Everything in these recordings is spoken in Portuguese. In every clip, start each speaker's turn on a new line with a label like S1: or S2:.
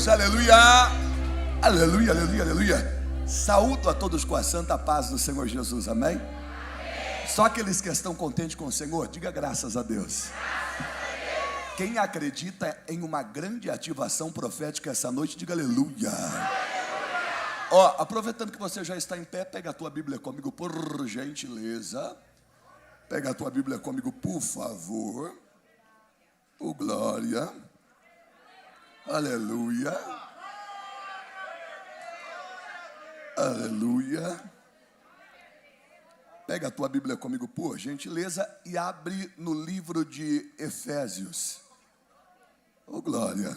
S1: Deus, aleluia, aleluia, aleluia, aleluia. Saúdo a todos com a santa paz do Senhor Jesus, amém? Só aqueles que estão contentes com o Senhor, diga graças a Deus. Quem acredita em uma grande ativação profética essa noite, diga aleluia. Ó, aproveitando que você já está em pé, pega a tua Bíblia comigo, por gentileza. Pega a tua Bíblia comigo, por favor. Oh, glória. Aleluia. Aleluia. Pega a tua Bíblia comigo, por gentileza, e abre no livro de Efésios. Oh, glória.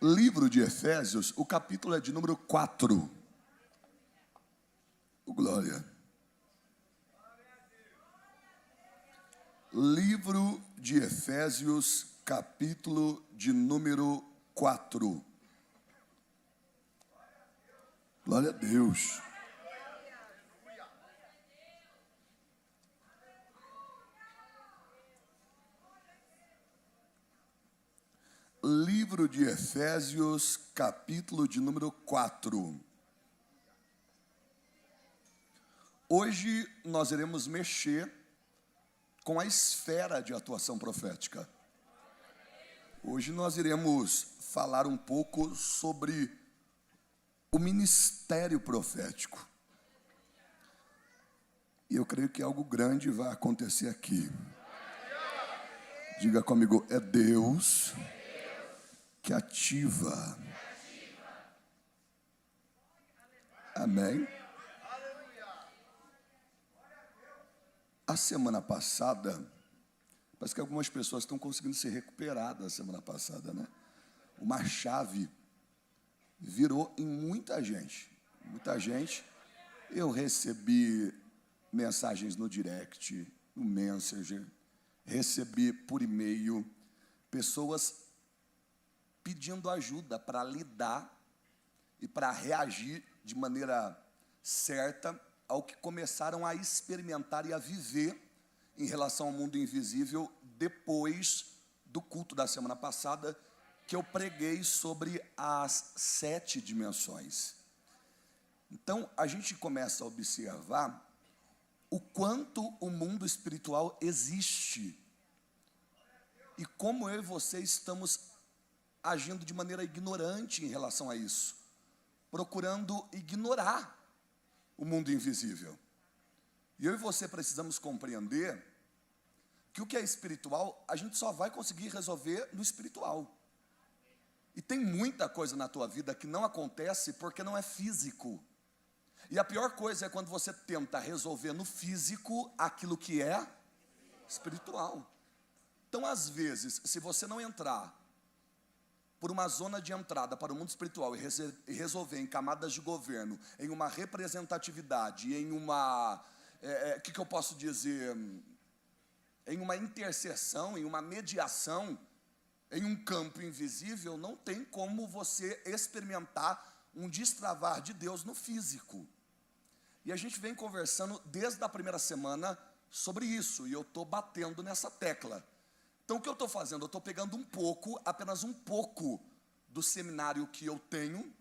S1: Livro de Efésios, o capítulo é de número 4. Oh, glória. Livro de Efésios, capítulo de número 4. Glória a Deus. Livro de Efésios, capítulo de número 4. Hoje nós iremos mexer com a esfera de atuação profética. Hoje nós iremos falar um pouco sobre o ministério profético. E eu creio que algo grande vai acontecer aqui. Diga comigo, é Deus que ativa. Amém? A semana passada, parece que algumas pessoas estão conseguindo se recuperar da semana passada, né? Uma chave virou em muita gente. Muita gente. Eu recebi mensagens no direct, no Messenger, recebi por e-mail, pessoas pedindo ajuda para lidar e para reagir de maneira certa ao que começaram a experimentar e a viver em relação ao mundo invisível depois do culto da semana passada, que eu preguei sobre as 7 dimensões. Então, a gente começa a observar o quanto o mundo espiritual existe e como eu e você estamos agindo de maneira ignorante em relação a isso, procurando ignorar o mundo invisível. E eu e você precisamos compreender que o que é espiritual, a gente só vai conseguir resolver no espiritual. E tem muita coisa na tua vida que não acontece porque não é físico. E a pior coisa é quando você tenta resolver no físico aquilo que é espiritual. Então, às vezes, se você não entrar por uma zona de entrada para o mundo espiritual e resolver em camadas de governo, em uma representatividade, em uma, que eu posso dizer, em uma intercessão, em uma mediação, em um campo invisível, não tem como você experimentar um destravar de Deus no físico. E a gente vem conversando desde a primeira semana sobre isso, e eu estou batendo nessa tecla. Então, o que eu estou fazendo? Eu estou pegando apenas um pouco do seminário que eu tenho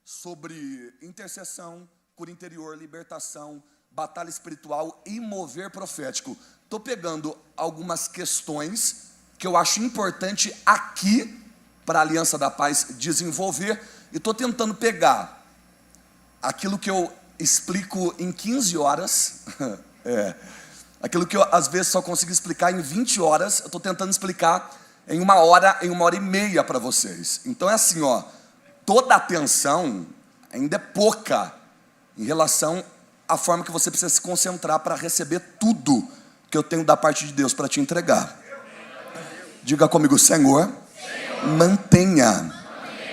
S1: sobre intercessão, cura interior, libertação, batalha espiritual e mover profético. Estou pegando algumas questões que eu acho importante aqui para a Aliança da Paz desenvolver e estou tentando pegar aquilo que eu explico em 15 horas, aquilo que eu às vezes só consigo explicar em 20 horas, eu estou tentando explicar em 1 hora, em 1h30 para vocês. Então é assim, ó, toda a atenção ainda é pouca em relação à forma que você precisa se concentrar para receber tudo que eu tenho da parte de Deus para te entregar. Diga comigo, Senhor, mantenha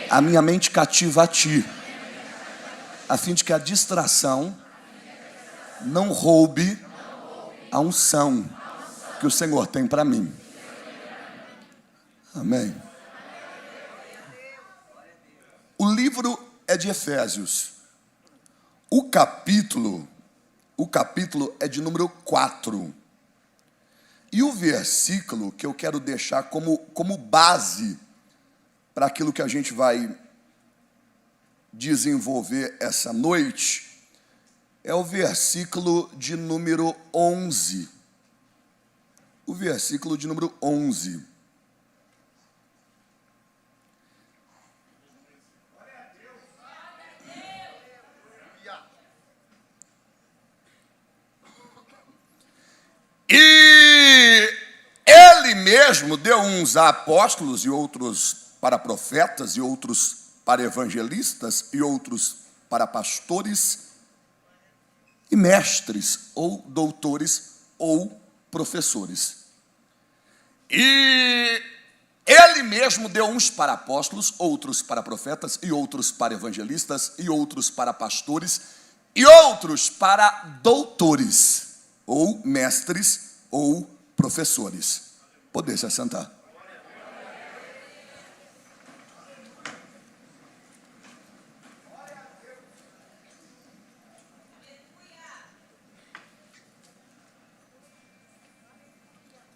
S1: a minha mente cativa a Ti, a fim de que a distração não roube a unção que o Senhor tem para mim. Amém. O livro é de Efésios. O capítulo é de número 4. E o versículo que eu quero deixar como base para aquilo que a gente vai desenvolver essa noite, é o versículo de número 11. O versículo de número 11. E ele mesmo deu uns a apóstolos e outros para profetas e outros para evangelistas e outros para pastores e mestres ou doutores ou professores. E ele mesmo deu uns para apóstolos, outros para profetas e outros para evangelistas e outros para pastores e outros para doutores ou mestres ou professores. Poder se assentar.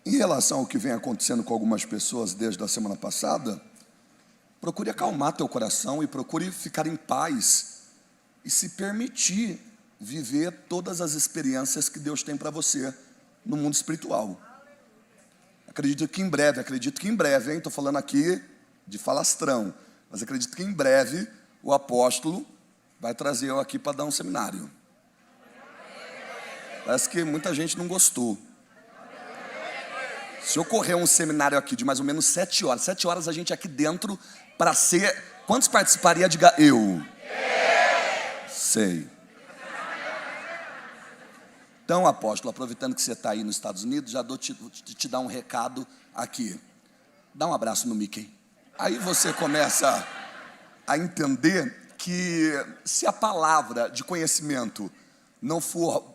S1: Em relação ao que vem acontecendo com algumas pessoas desde a semana passada, procure acalmar teu coração e procure ficar em paz e se permitir viver todas as experiências que Deus tem para você no mundo espiritual. Acredito que em breve, hein? Estou falando aqui de falastrão, mas acredito que em breve o apóstolo vai trazer eu aqui para dar um seminário. Parece que muita gente não gostou. Se ocorrer um seminário aqui de mais ou menos 7 horas, 7 horas a gente aqui dentro para ser... Quantos participaria? Diga eu. Sei. Então, apóstolo, aproveitando que você está aí nos Estados Unidos, já dou te dar um recado aqui. Dá um abraço no Mickey. Aí você começa a entender que se a palavra de conhecimento não for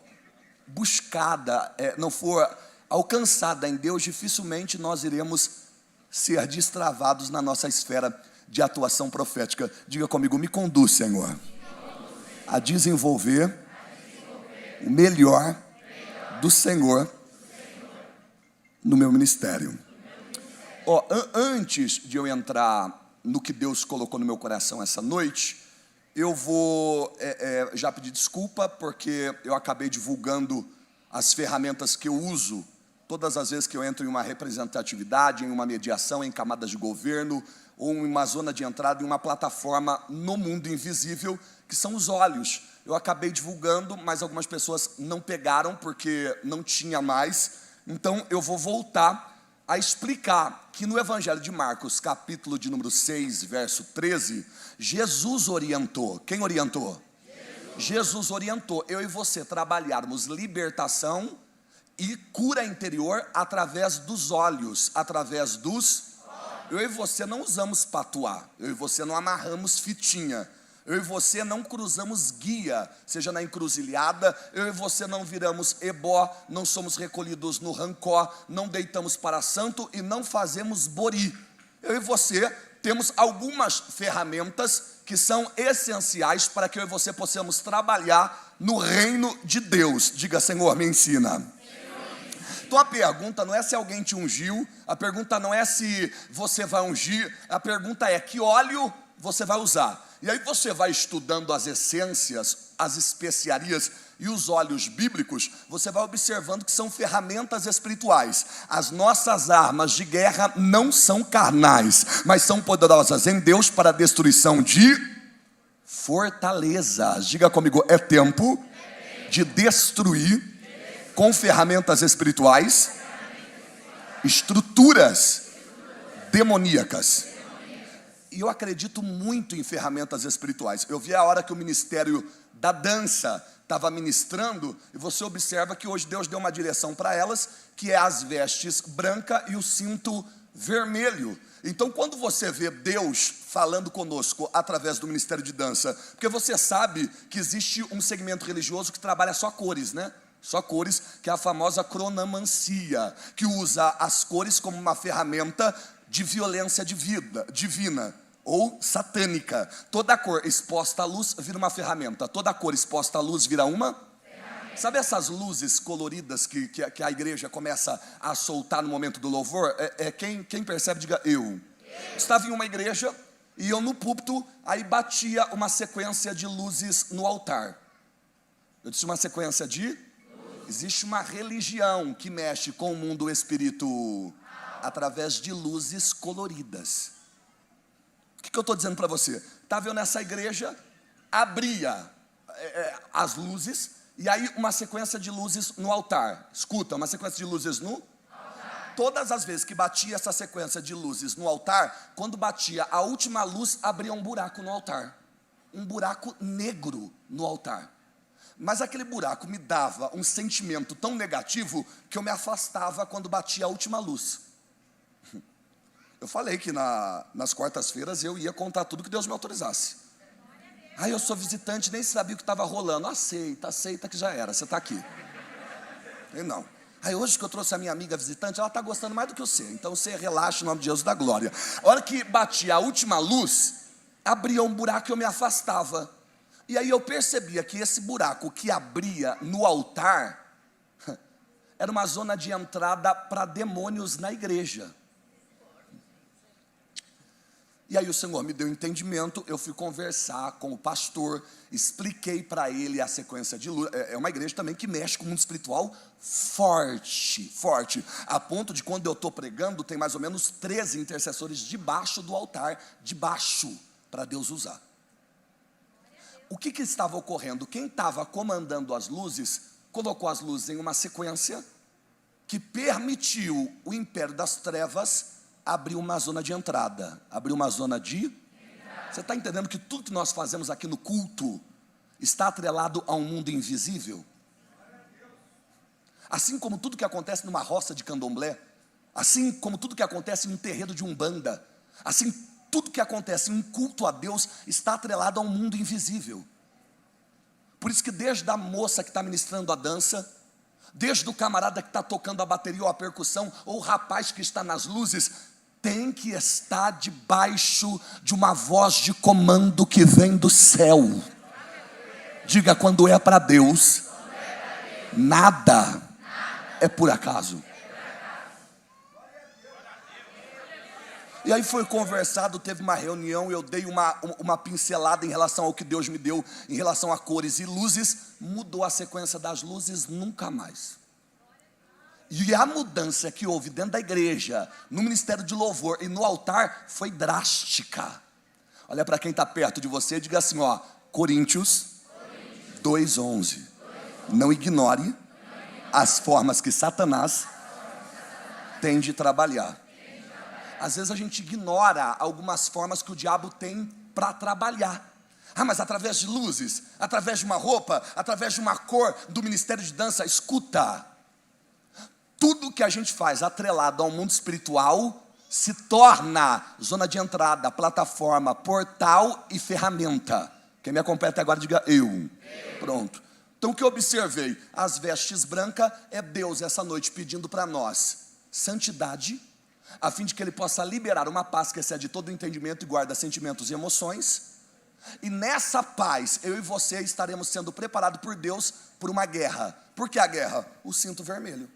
S1: buscada, não for alcançada em Deus, dificilmente nós iremos ser destravados na nossa esfera de atuação profética. Diga comigo, me conduz, Senhor, a desenvolver o melhor do Senhor no meu ministério. Antes de eu entrar no que Deus colocou no meu coração essa noite, eu vou já pedir desculpa, porque eu acabei divulgando as ferramentas que eu uso todas as vezes que eu entro em uma representatividade, em uma mediação, em camadas de governo, ou em uma zona de entrada, em uma plataforma no mundo invisível, que são os olhos. Eu acabei divulgando, mas algumas pessoas não pegaram, porque não tinha mais. Então, eu vou voltar a explicar que no Evangelho de Marcos, capítulo de número 6, verso 13, Jesus orientou. Quem orientou? Jesus orientou eu e você trabalharmos libertação e cura interior através dos olhos, através dos... Eu e você não usamos patuá, eu e você não amarramos fitinha, eu e você não cruzamos guia, seja na encruzilhada, eu e você não viramos ebó, não somos recolhidos no rancó, não deitamos para santo e não fazemos bori. Eu e você temos algumas ferramentas que são essenciais para que eu e você possamos trabalhar no reino de Deus. Diga, Senhor, me ensina. Então a pergunta não é se alguém te ungiu, a pergunta não é se você vai ungir, a pergunta é que óleo você vai usar. E aí você vai estudando as essências, as especiarias e os óleos bíblicos, você vai observando que são ferramentas espirituais. As nossas armas de guerra não são carnais, mas são poderosas em Deus para a destruição de fortalezas. Diga comigo, é tempo de destruir com ferramentas espirituais estruturas demoníacas. E eu acredito muito em ferramentas espirituais. Eu vi a hora que o ministério da dança estava ministrando, e você observa que hoje Deus deu uma direção para elas, que é as vestes brancas e o cinto vermelho. Então, quando você vê Deus falando conosco através do ministério de dança, porque você sabe que existe um segmento religioso que trabalha só cores, né? Só cores, que é a famosa cronomancia, que usa as cores como uma ferramenta de violência divina ou satânica. Toda cor exposta à luz vira uma ferramenta, toda cor exposta à luz vira uma ferramenta. Sabe essas luzes coloridas que a igreja começa a soltar no momento do louvor? Quem percebe, diga eu. Estava em uma igreja e eu no púlpito, aí batia uma sequência de luzes no altar. Eu disse uma sequência de... Existe uma religião que mexe com o mundo espírito através de luzes coloridas. O que eu estou dizendo para você? Estava eu nessa igreja, abria as luzes, e aí uma sequência de luzes no altar. Escuta, uma sequência de luzes no altar. Todas as vezes que batia essa sequência de luzes no altar, quando batia a última luz, abria um buraco no altar. Um buraco negro no altar. Mas aquele buraco me dava um sentimento tão negativo que eu me afastava quando batia a última luz. Eu falei que nas quartas-feiras eu ia contar tudo que Deus me autorizasse. Aí eu sou visitante, nem sabia o que estava rolando. Aceita que já era, você está aqui. E não. Aí hoje que eu trouxe a minha amiga visitante, ela está gostando mais do que você. Então você relaxa em nome de Jesus da glória. A hora que batia a última luz, abria um buraco e eu me afastava. E aí eu percebia que esse buraco que abria no altar era uma zona de entrada para demônios na igreja. E aí o Senhor me deu entendimento, eu fui conversar com o pastor, expliquei para ele a sequência de luz. É uma igreja também que mexe com o mundo espiritual forte, a ponto de quando eu estou pregando, tem mais ou menos 13 intercessores debaixo do altar, para Deus usar. O que estava ocorrendo? Quem estava comandando as luzes, colocou as luzes em uma sequência que permitiu o império das trevas abrir uma zona de entrada. Você está entendendo que tudo que nós fazemos aqui no culto está atrelado a um mundo invisível? Assim como tudo que acontece numa roça de candomblé, assim como tudo que acontece em um terreiro de umbanda, assim tudo que acontece em um culto a Deus está atrelado a um mundo invisível. Por isso que desde a moça que está ministrando a dança, desde o camarada que está tocando a bateria ou a percussão, ou o rapaz que está nas luzes, tem que estar debaixo de uma voz de comando que vem do céu. Diga, quando é para Deus, nada é por acaso. E aí foi conversado, teve uma reunião, eu dei uma pincelada em relação ao que Deus me deu, em relação a cores e luzes, mudou a sequência das luzes, nunca mais. E a mudança que houve dentro da igreja, no ministério de louvor e no altar, foi drástica. Olha para quem está perto de você e diga assim, ó, Coríntios 2:11. Não ignore as formas que Satanás tem de trabalhar. Às vezes a gente ignora algumas formas que o diabo tem para trabalhar. Mas através de luzes, através de uma roupa, através de uma cor, do ministério de dança, escuta. Tudo que a gente faz atrelado ao mundo espiritual se torna zona de entrada, plataforma, portal e ferramenta. Quem me acompanha até agora, diga eu. Pronto. Então o que eu observei? As vestes brancas é Deus essa noite pedindo para nós santidade, a fim de que Ele possa liberar uma paz que excede todo o entendimento e guarda sentimentos e emoções. E nessa paz, eu e você estaremos sendo preparados por Deus por uma guerra. Por que a guerra? O cinto vermelho.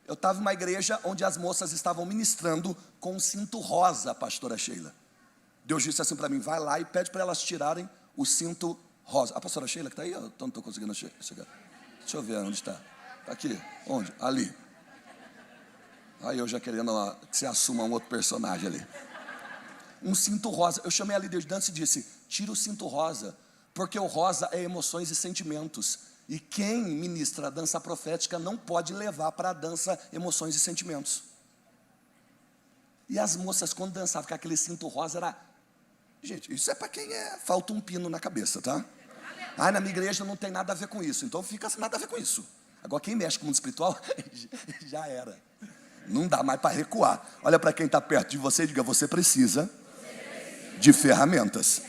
S1: Eu estava em uma igreja onde as moças estavam ministrando com um cinto rosa, pastora Sheila. Deus disse assim para mim, vai lá e pede para elas tirarem o cinto rosa. A pastora Sheila que está aí? Eu não estou conseguindo chegar. Deixa eu ver onde está. Está aqui? Onde? Ali. Aí eu já querendo que você assuma um outro personagem ali. Um cinto rosa. Eu chamei a líder de dança e disse, tira o cinto rosa, porque o rosa é emoções e sentimentos. E quem ministra a dança profética não pode levar para a dança emoções e sentimentos. E as moças, quando dançavam com aquele cinto rosa, era... Gente, isso é para quem falta um pino na cabeça, tá? Na minha igreja não tem nada a ver com isso. Então fica nada a ver com isso. Agora, quem mexe com o mundo espiritual, já era. Não dá mais para recuar. Olha para quem está perto de você e diga, você precisa de ferramentas.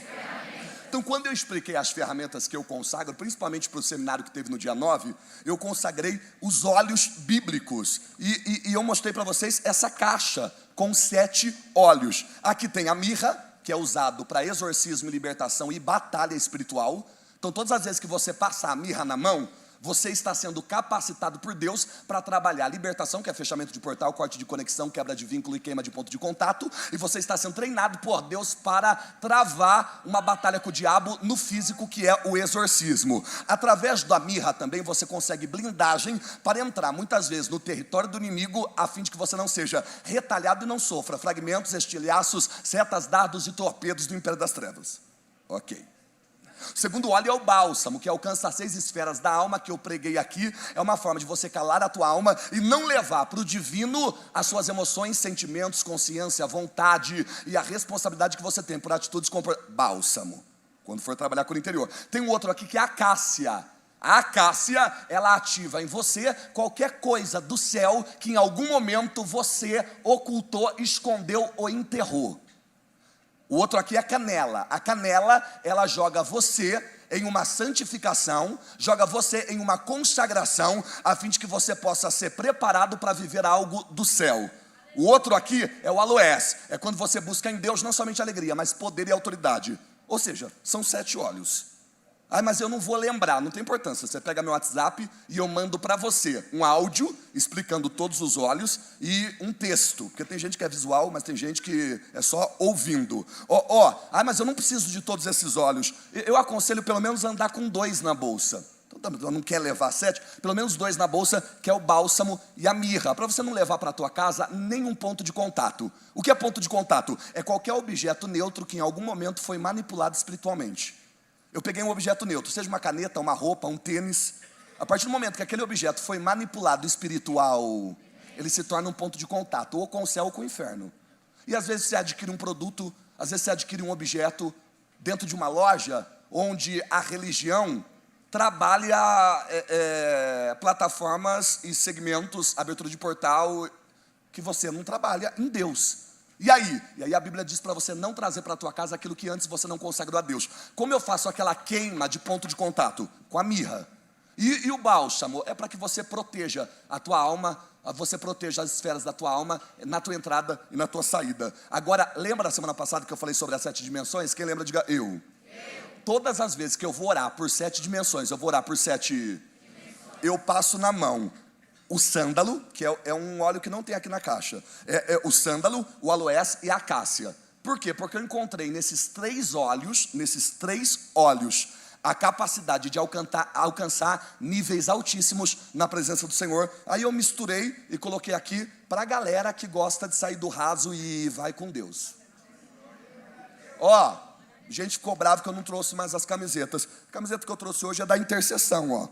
S1: Então, quando eu expliquei as ferramentas que eu consagro, principalmente para o seminário que teve no dia 9, eu consagrei os óleos bíblicos. E eu mostrei para vocês essa caixa com 7 óleos. Aqui tem a mirra, que é usado para exorcismo, libertação e batalha espiritual. Então, todas as vezes que você passar a mirra na mão, Você está sendo capacitado por Deus para trabalhar libertação, que é fechamento de portal, corte de conexão, quebra de vínculo e queima de ponto de contato. E você está sendo treinado por Deus para travar uma batalha com o diabo no físico, que é o exorcismo. Através da mirra também você consegue blindagem para entrar muitas vezes no território do inimigo, a fim de que você não seja retalhado e não sofra fragmentos, estilhaços, setas, dardos e torpedos do império das trevas. Ok. O segundo óleo é o bálsamo, que alcança as 6 esferas da alma, que eu preguei aqui. É uma forma de você calar a tua alma e não levar para o divino as suas emoções, sentimentos, consciência, vontade e a responsabilidade que você tem por atitudes como bálsamo, quando for trabalhar com o interior. Tem um outro aqui que é a acácia. A acácia, ela ativa em você qualquer coisa do céu que em algum momento você ocultou, escondeu ou enterrou. O outro aqui é a canela. A canela, ela joga você em uma santificação, joga você em uma consagração, a fim de que você possa ser preparado para viver algo do céu. O outro aqui é o aloés. É quando você busca em Deus não somente alegria, mas poder e autoridade. Ou seja, são 7 óleos. Mas eu não vou lembrar, não tem importância. Você pega meu WhatsApp e eu mando para você um áudio explicando todos os óleos e um texto, porque tem gente que é visual, mas tem gente que é só ouvindo. Mas eu não preciso de todos esses óleos. Eu aconselho pelo menos andar com 2 na bolsa. Então não quer levar 7, pelo menos 2 na bolsa, que é o bálsamo e a mirra, para você não levar para a tua casa nenhum ponto de contato. O que é ponto de contato? É qualquer objeto neutro que em algum momento foi manipulado espiritualmente. Eu peguei um objeto neutro, seja uma caneta, uma roupa, um tênis. A partir do momento que aquele objeto foi manipulado espiritual, ele se torna um ponto de contato, ou com o céu ou com o inferno. E às vezes você adquire um produto, às vezes você adquire um objeto dentro de uma loja, onde a religião trabalha plataformas e segmentos, abertura de portal, que você não trabalha em Deus. E aí a Bíblia diz para você não trazer para a tua casa aquilo que antes você não consagrou a Deus. Como eu faço aquela queima de ponto de contato? Com a mirra. E o bálsamo é para que você proteja a tua alma, você proteja as esferas da tua alma na tua entrada e na tua saída. Agora, lembra da semana passada que eu falei sobre as 7 dimensões? Quem lembra, diga eu. Todas as vezes que eu vou orar por 7 dimensões, eu vou orar por 7 dimensões. Eu passo na mão o sândalo, que é um óleo que não tem aqui na caixa. O sândalo, o aloés e a acácia. Por quê? Porque eu encontrei nesses 3 óleos, a capacidade de alcançar níveis altíssimos na presença do Senhor. Aí eu misturei e coloquei aqui para a galera que gosta de sair do raso e vai com Deus. Gente ficou brava que eu não trouxe mais as camisetas. A camiseta que eu trouxe hoje é da intercessão,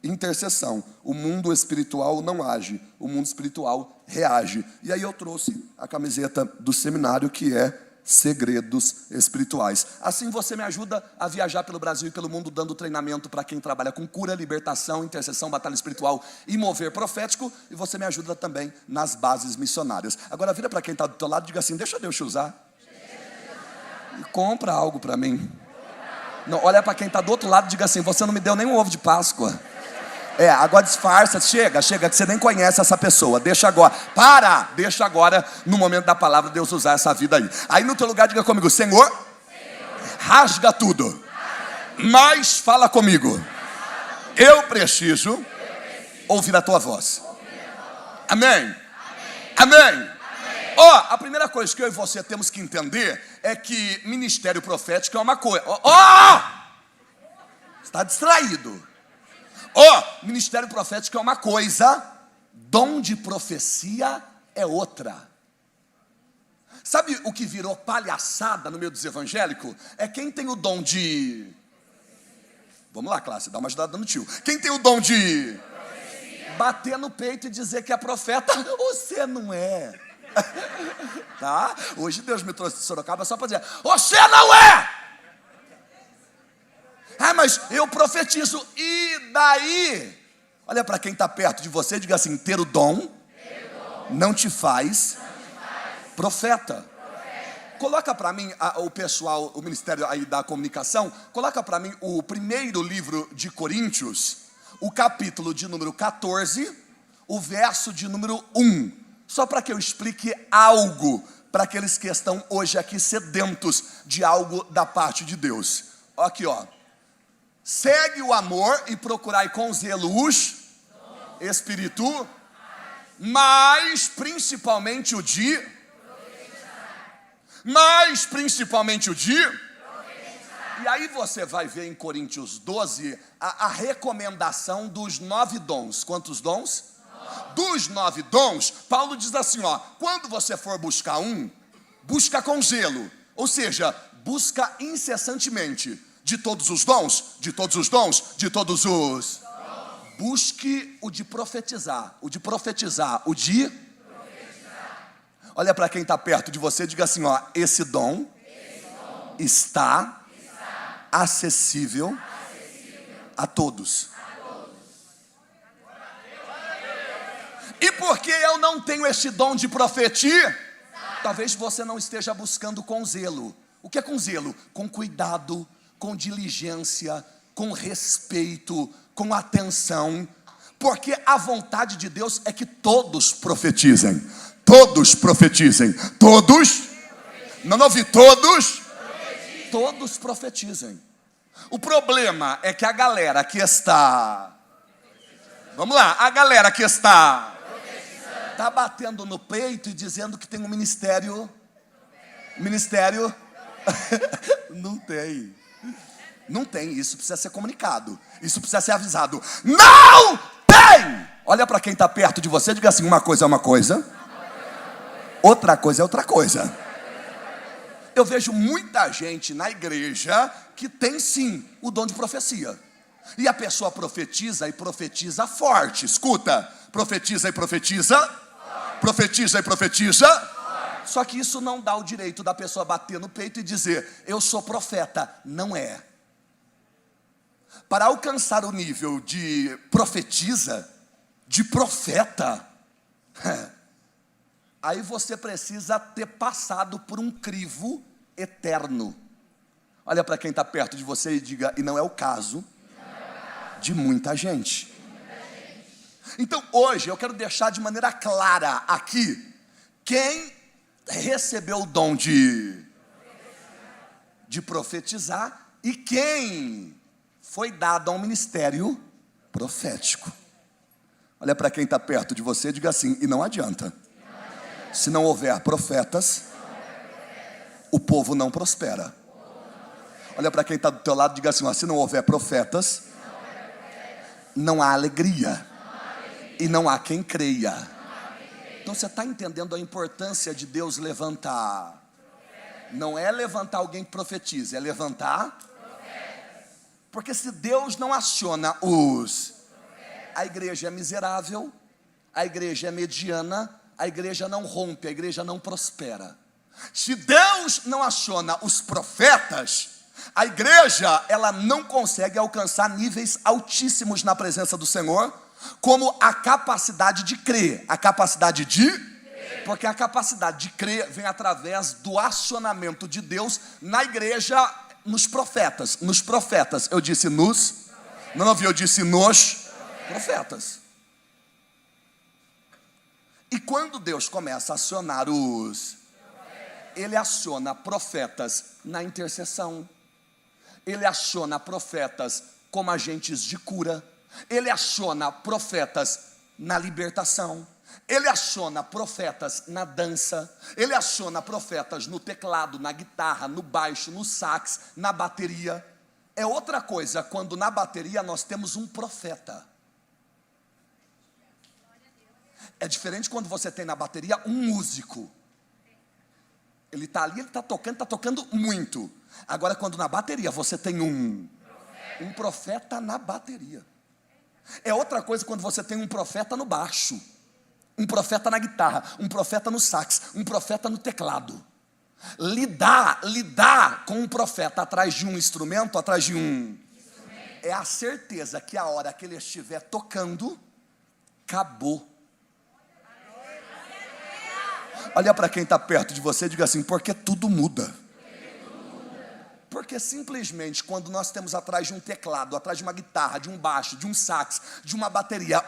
S1: Intercessão. O mundo espiritual não age, o mundo espiritual reage. E aí eu trouxe a camiseta do seminário, que é Segredos Espirituais. Assim você me ajuda a viajar pelo Brasil e pelo mundo, dando treinamento para quem trabalha com cura, libertação, intercessão, batalha espiritual e mover profético. E você me ajuda também nas bases missionárias. Agora vira para quem está do teu lado e diga assim: deixa Deus te usar. E compra algo para mim. Não, olha para quem está do outro lado e diga assim: você não me deu nem um ovo de Páscoa. Agora disfarça, chega, que você nem conhece essa pessoa. Deixa agora, no momento da palavra, Deus usar essa vida aí. Aí no teu lugar, diga comigo: Senhor, rasga tudo, mas fala comigo. Eu preciso ouvir a tua voz. Amém? Amém? A primeira coisa que eu e você temos que entender é que ministério profético é uma coisa. Está distraído. Ministério profético é uma coisa, dom de profecia é outra. Sabe o que virou palhaçada no meio dos evangélicos? É quem tem o dom de... Vamos lá, classe, dá uma ajudada no tio. Quem tem o dom de bater no peito e dizer que é profeta, você não é. Tá? Hoje Deus me trouxe de Sorocaba só para dizer: você não é. Mas eu profetizo. E daí? Olha para quem está perto de você e diga assim: ter o dom não te faz profeta. Coloca para mim o pessoal, o ministério aí da comunicação. Coloca para mim o primeiro livro de Coríntios, o capítulo de número 14, o verso de número 1. Só para que eu explique algo para aqueles que estão hoje aqui sedentos de algo da parte de Deus. Aqui, segue o amor e procurai com zelo os espírito, mas principalmente o de E aí você vai ver em Coríntios 12 a recomendação dos 9 dons. Quantos dons? Dos 9 dons, Paulo diz assim, ó, quando você for buscar um, busca com zelo, ou seja, busca incessantemente. De todos os dons, busque o de profetizar, Olha para quem está perto de você, diga assim, ó, esse dom está acessível a todos. E porque eu não tenho este dom de profetia, talvez você não esteja buscando com zelo. O que é com zelo? Com cuidado, com diligência, com respeito, com atenção, porque a vontade de Deus é que todos profetizem, não ouvi, todos profetizem. O problema é que a galera que está, está batendo no peito e dizendo que tem um ministério, não tem, isso precisa ser comunicado, isso precisa ser avisado, não tem! Olha para quem está perto de você, diga assim, uma coisa é uma coisa, outra coisa é outra coisa. Eu vejo muita gente na igreja que tem sim o dom de profecia, e a pessoa profetiza e profetiza forte, escuta, profetiza e profetiza, só que isso não dá o direito da pessoa bater no peito e dizer, eu sou profeta, não é. Para alcançar o nível de profetiza, de profeta, aí você precisa ter passado por um crivo eterno. Olha para quem está perto de você e diga, e não é o caso de muita gente. Então hoje eu quero deixar de maneira clara aqui, quem recebeu o dom de profetizar e quem foi dado a um ministério profético. Olha para quem está perto de você e diga assim, e não adianta. Se não houver profetas, o povo não prospera. Olha para quem está do teu lado e diga assim, ó, se não houver profetas, não há alegria. E não há quem creia. Então você está entendendo a importância de Deus levantar? Não é levantar alguém que profetize, é levantar. Porque se Deus não aciona a igreja é miserável, a igreja é mediana, a igreja não rompe, a igreja não prospera. Se Deus não aciona os profetas, a igreja ela não consegue alcançar níveis altíssimos na presença do Senhor, como a capacidade de crer, porque a capacidade de crer vem através do acionamento de Deus na igreja, nos profetas, eu disse nos, não ouvi, eu disse nos profetas. E quando Deus começa a acionar ele aciona profetas na intercessão, ele aciona profetas como agentes de cura, ele aciona profetas na libertação, ele aciona profetas na dança, ele aciona profetas no teclado, na guitarra, no baixo, no sax, na bateria. É outra coisa quando na bateria nós temos um profeta. É diferente quando você tem na bateria um músico. Ele está ali, ele está tocando muito. Agora quando na bateria você tem um profeta na bateria. É outra coisa quando você tem um profeta no baixo, um profeta na guitarra, um profeta no sax, um profeta no teclado. Lidar com um profeta atrás de um instrumento, é a certeza que a hora que ele estiver tocando, acabou. Olha para quem está perto de você e diga assim, porque tudo muda. Porque simplesmente quando nós temos atrás de um teclado, atrás de uma guitarra, de um baixo, de um sax, de uma bateria,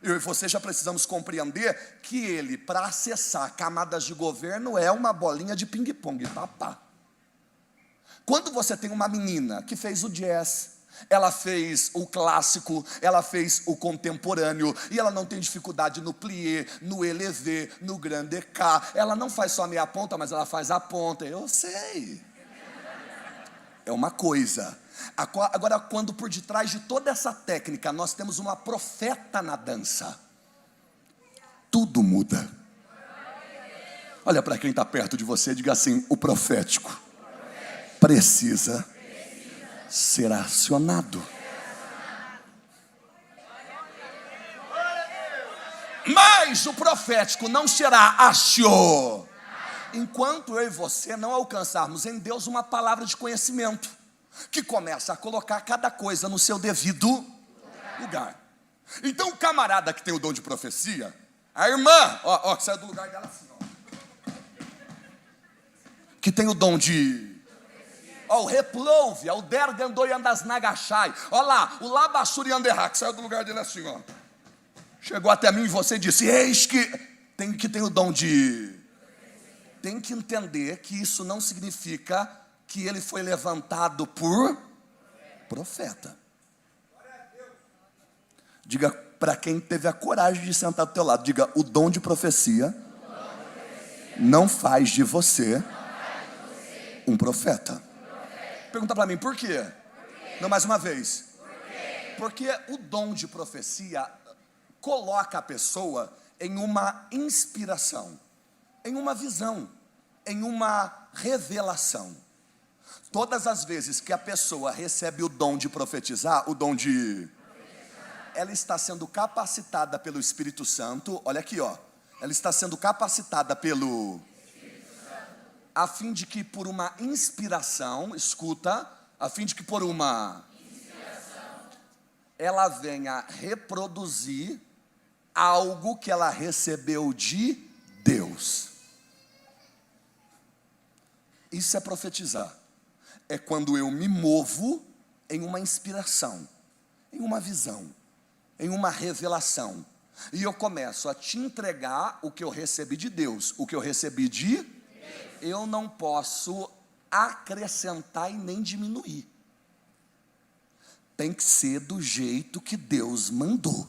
S1: eu e você já precisamos compreender que ele, para acessar camadas de governo, é uma bolinha de ping-pong, papá. Quando você tem uma menina que fez o jazz, ela fez o clássico, ela fez o contemporâneo, e ela não tem dificuldade no plié, no élevé, no grande K. Ela não faz só a meia ponta, mas ela faz a ponta. Eu sei. É uma coisa. Agora, quando por detrás de toda essa técnica nós temos uma profeta na dança, tudo muda. Olha para quem está perto de você e diga assim: o profético precisa ser acionado. Mas o profético não será acionado enquanto eu e você não alcançarmos em Deus uma palavra de conhecimento, que começa a colocar cada coisa no seu devido lugar. Então o camarada que tem o dom de profecia, a irmã, que saiu do lugar dela assim, que tem o dom de... o replouve, o dergandoi andas nagachai. Olha lá, o labassuri anderá, que saiu do lugar dele assim, chegou até mim e você disse: eis que tem o dom de... Tem que entender que isso não significa que ele foi levantado por profeta. Diga para quem teve a coragem de sentar do teu lado, diga: o dom de profecia não faz de você um profeta. Pergunta para mim, por quê? Não, mais uma vez. Porque o dom de profecia coloca a pessoa em uma inspiração, em uma visão, em uma revelação. Todas as vezes que a pessoa recebe o dom de profetizar, ela está sendo capacitada pelo Espírito Santo. Olha aqui, ela está sendo capacitada pelo... a fim de que por uma inspiração, escuta, a fim de que por uma inspiração ela venha reproduzir algo que ela recebeu de Deus. Isso é profetizar. É quando eu me movo em uma inspiração, em uma visão, em uma revelação, e eu começo a te entregar o que eu recebi de Deus, o que eu recebi de Deus. Eu não posso acrescentar e nem diminuir. Tem que ser do jeito que Deus mandou.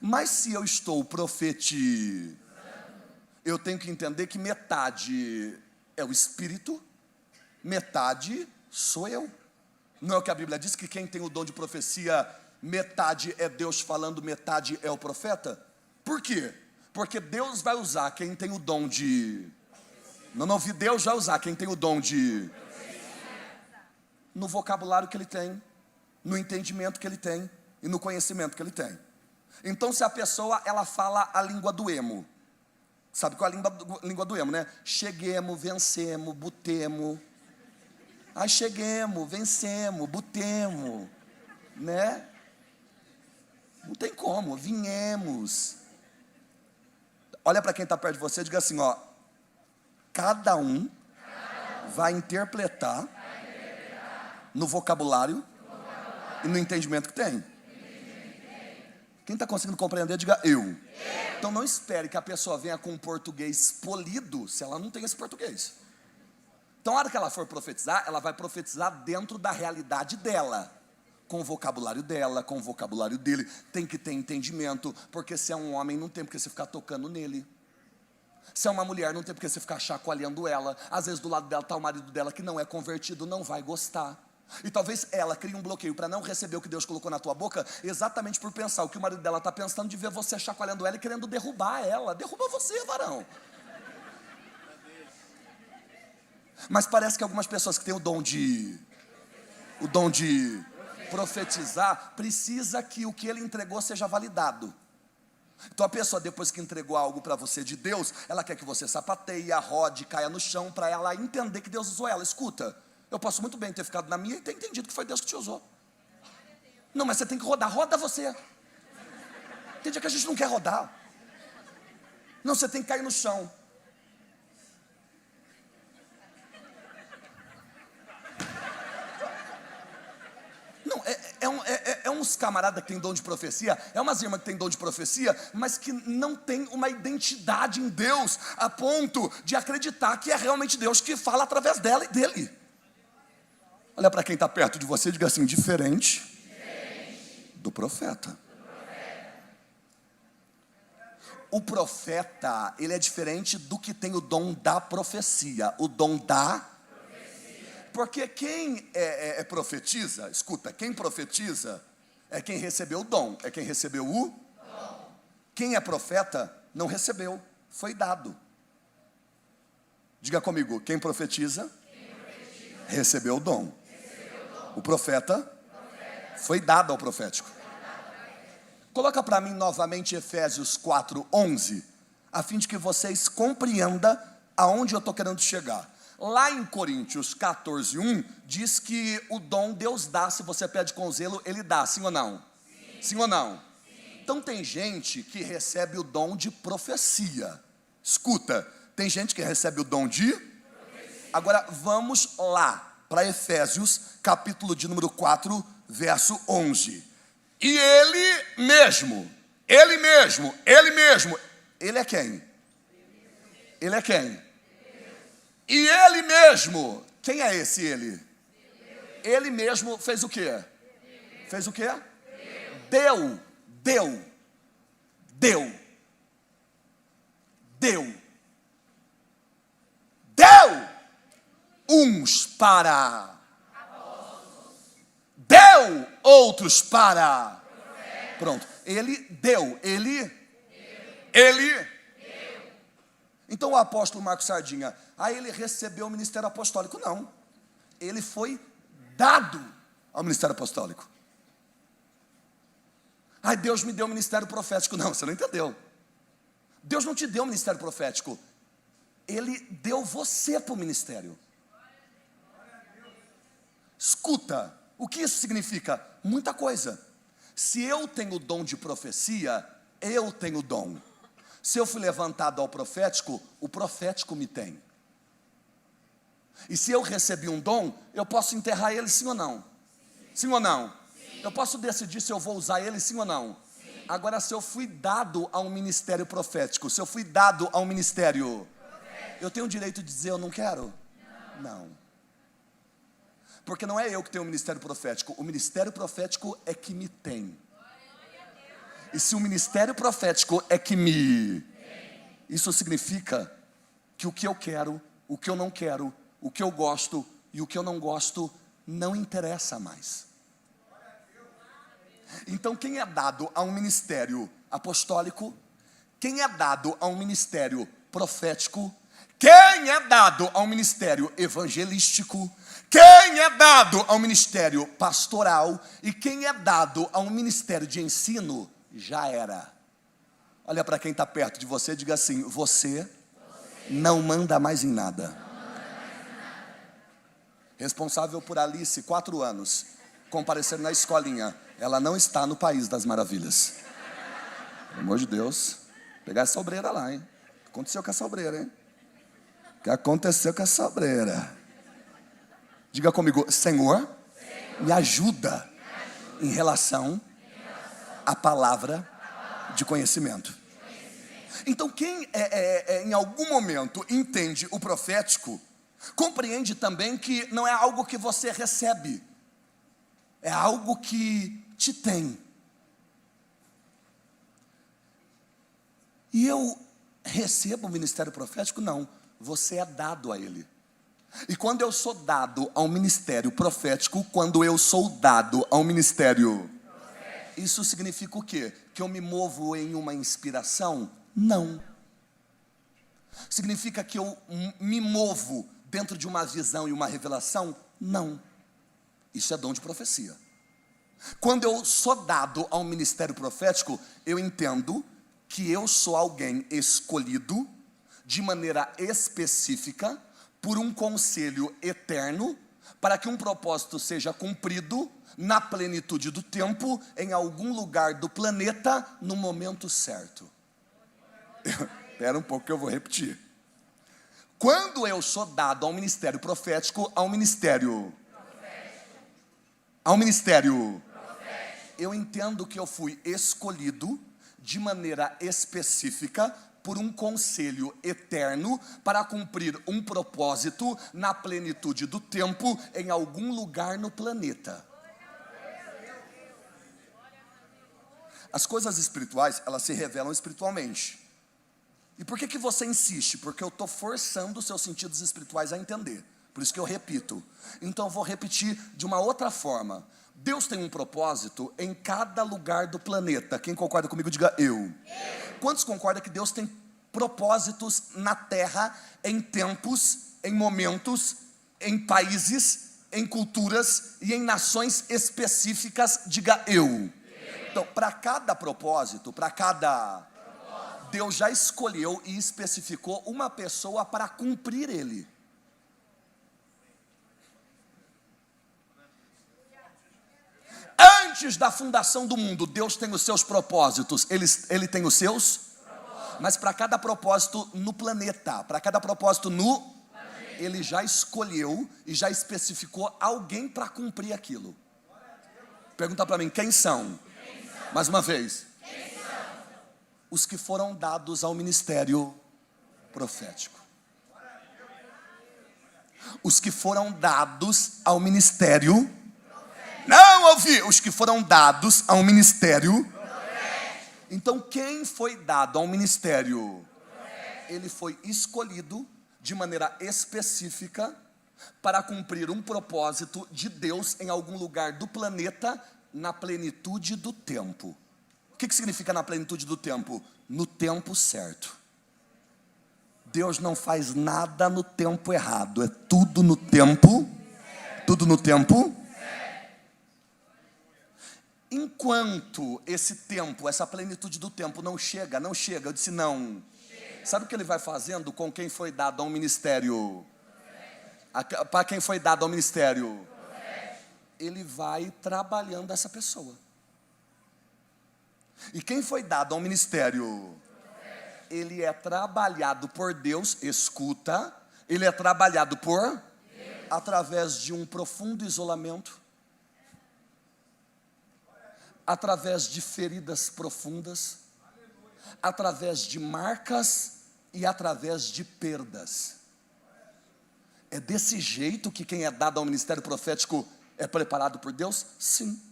S1: Mas se eu estou profetizando, eu tenho que entender que metade é o Espírito, metade sou eu. Não é o que a Bíblia diz, que quem tem o dom de profecia, metade é Deus falando, metade é o profeta? Por quê? Porque Deus vai usar quem tem o dom de... Deus vai usar quem tem o dom de... no vocabulário que ele tem, no entendimento que ele tem e no conhecimento que ele tem. Então, se a pessoa, ela fala a língua do emo, sabe qual é a língua do emo, né? Cheguemos, vencemos, butemos. Cheguemos, vencemos, butemos, né? Não tem como, viemos. Olha para quem está perto de você e diga assim, cada um vai interpretar no vocabulário e no entendimento que tem. Quem está conseguindo compreender, diga eu. Então não espere que a pessoa venha com um português polido, se ela não tem esse português. Então, a hora que ela for profetizar, ela vai profetizar dentro da realidade dela, com o vocabulário dela, com o vocabulário dele. Tem que ter entendimento, porque se é um homem, não tem porque você ficar tocando nele. Se é uma mulher, não tem porque você ficar chacoalhando ela. Às vezes do lado dela está o marido dela que não é convertido, não vai gostar. E talvez ela crie um bloqueio para não receber o que Deus colocou na tua boca, exatamente por pensar o que o marido dela está pensando, de ver você chacoalhando ela e querendo derrubar ela. Derruba você, varão. Mas parece que algumas pessoas que têm o dom de profetizar, precisa que o que ele entregou seja validado. Então a pessoa, depois que entregou algo para você de Deus, ela quer que você sapateie, rode, caia no chão, para ela entender que Deus usou ela. Escuta, eu posso muito bem ter ficado na minha e ter entendido que foi Deus que te usou. Não, mas você tem que rodar, roda você. Tem dia que a gente não quer rodar. Não, você tem que cair no chão. Não, é uns camarada que tem dom de profecia, é umas irmãs que tem dom de profecia, mas que não tem uma identidade em Deus, a ponto de acreditar que é realmente Deus que fala através dela e dele. Olha para quem está perto de você e diga assim: diferente do profeta. O profeta, ele é diferente do que tem o dom da profecia. O dom da profecia. Porque quem profetiza, escuta, quem profetiza é quem recebeu o dom, é quem recebeu o dom. Quem é profeta não recebeu, foi dado. Diga comigo, quem profetiza, recebeu o dom. O profeta foi dado ao profético. Coloca para mim novamente Efésios 4:11, a fim de que vocês compreendam aonde eu estou querendo chegar. Lá em Coríntios 14:1, diz que o dom Deus dá, se você pede com zelo, Ele dá, sim ou não? Sim ou não? Sim. Então tem gente que recebe o dom de profecia. Escuta, tem gente que recebe o dom de profecia. Agora vamos lá, para Efésios, capítulo de número 4, verso 11. E ele mesmo, ele é quem? Ele é quem? E ele mesmo, quem é esse ele? Ele mesmo fez o quê? Fez o quê? Deu uns para, deu outros para. Pronto, ele deu. Então o apóstolo Marcos Sardinha, ele recebeu o ministério apostólico. Não, ele foi dado ao ministério apostólico. Deus me deu o ministério profético. Não, você não entendeu. Deus não te deu o ministério profético, Ele deu você para o ministério. Escuta, o que isso significa? Muita coisa. Se eu tenho o dom de profecia, eu tenho o dom. Se eu fui levantado ao profético, o profético me tem. E se eu recebi um dom, eu posso enterrar ele, sim ou não? Sim ou não? Sim. Eu posso decidir se eu vou usar ele, sim ou não? Sim. Agora, se eu fui dado a um ministério profético, se eu fui dado a um ministério, eu tenho o direito de dizer eu não quero? Não. Porque não é eu que tenho o ministério profético, o ministério profético é que me tem. E se o ministério profético é que me... Isso significa que o que eu quero, o que eu não quero, o que eu gosto e o que eu não gosto não interessa mais. Então quem é dado a um ministério apostólico, quem é dado a um ministério profético, quem é dado ao ministério evangelístico, quem é dado ao ministério pastoral e quem é dado ao ministério de ensino, já era. Olha para quem está perto de você e diga assim: você não manda mais em nada. Responsável por Alice, 4 anos, comparecendo na escolinha, ela não está no País das Maravilhas. Pelo amor de Deus, pegar essa obreira lá, hein? Aconteceu com essa obreira, hein? O que aconteceu com essa obreira? Diga comigo: Senhor, me ajuda em relação à palavra de conhecimento. Então quem em algum momento entende o profético, compreende também que não é algo que você recebe, é algo que te tem. E eu recebo o ministério profético? Não, você é dado a ele. E quando eu sou dado ao ministério profético, quando eu sou dado ao ministério, isso significa o quê? Que eu me movo em uma inspiração? Não. Significa que eu me movo dentro de uma visão e uma revelação? Não. Isso é dom de profecia. Quando eu sou dado ao ministério profético, eu entendo que eu sou alguém escolhido de maneira específica por um conselho eterno, para que um propósito seja cumprido na plenitude do tempo, em algum lugar do planeta, no momento certo. Espera um pouco que eu vou repetir. Quando eu sou dado ao ministério profético, ao ministério eu entendo que eu fui escolhido de maneira específica por um conselho eterno para cumprir um propósito na plenitude do tempo em algum lugar no planeta. As coisas espirituais, elas se revelam espiritualmente. E por que você insiste? Porque eu estou forçando os seus sentidos espirituais a entender. Por isso que eu repito. Então eu vou repetir de uma outra forma. Deus tem um propósito em cada lugar do planeta. Quem concorda comigo, diga eu. Quantos concordam que Deus tem propósitos na terra, em tempos, em momentos, em países, em culturas e em nações específicas? Diga eu. Então, para cada propósito, Deus já escolheu e especificou uma pessoa para cumprir ele. Antes da fundação do mundo, Deus tem os seus propósitos, Ele tem os seus, mas para cada propósito no planeta, Ele já escolheu e já especificou alguém para cumprir aquilo. Pergunta para mim, quem são? Mais uma vez. Os que foram dados ao ministério profético. Os que foram dados ao ministério. Não ouvi, os que foram dados ao ministério. Então quem foi dado ao ministério? Ele foi escolhido de maneira específica para cumprir um propósito de Deus em algum lugar do planeta na plenitude do tempo. O que significa na plenitude do tempo? No tempo certo. Deus não faz nada no tempo errado, é tudo no tempo, tudo no tempo. Enquanto esse tempo, essa plenitude do tempo não chega, eu disse não. Sabe o que ele vai fazendo com quem foi dado ao ministério? Para quem foi dado ao ministério? Ele vai trabalhando essa pessoa. E quem foi dado ao ministério? Ele é trabalhado por Deus, escuta, ele é trabalhado por Deus, através de um profundo isolamento, através de feridas profundas, através de marcas e através de perdas. É desse jeito que quem é dado ao ministério profético é preparado por Deus? Sim.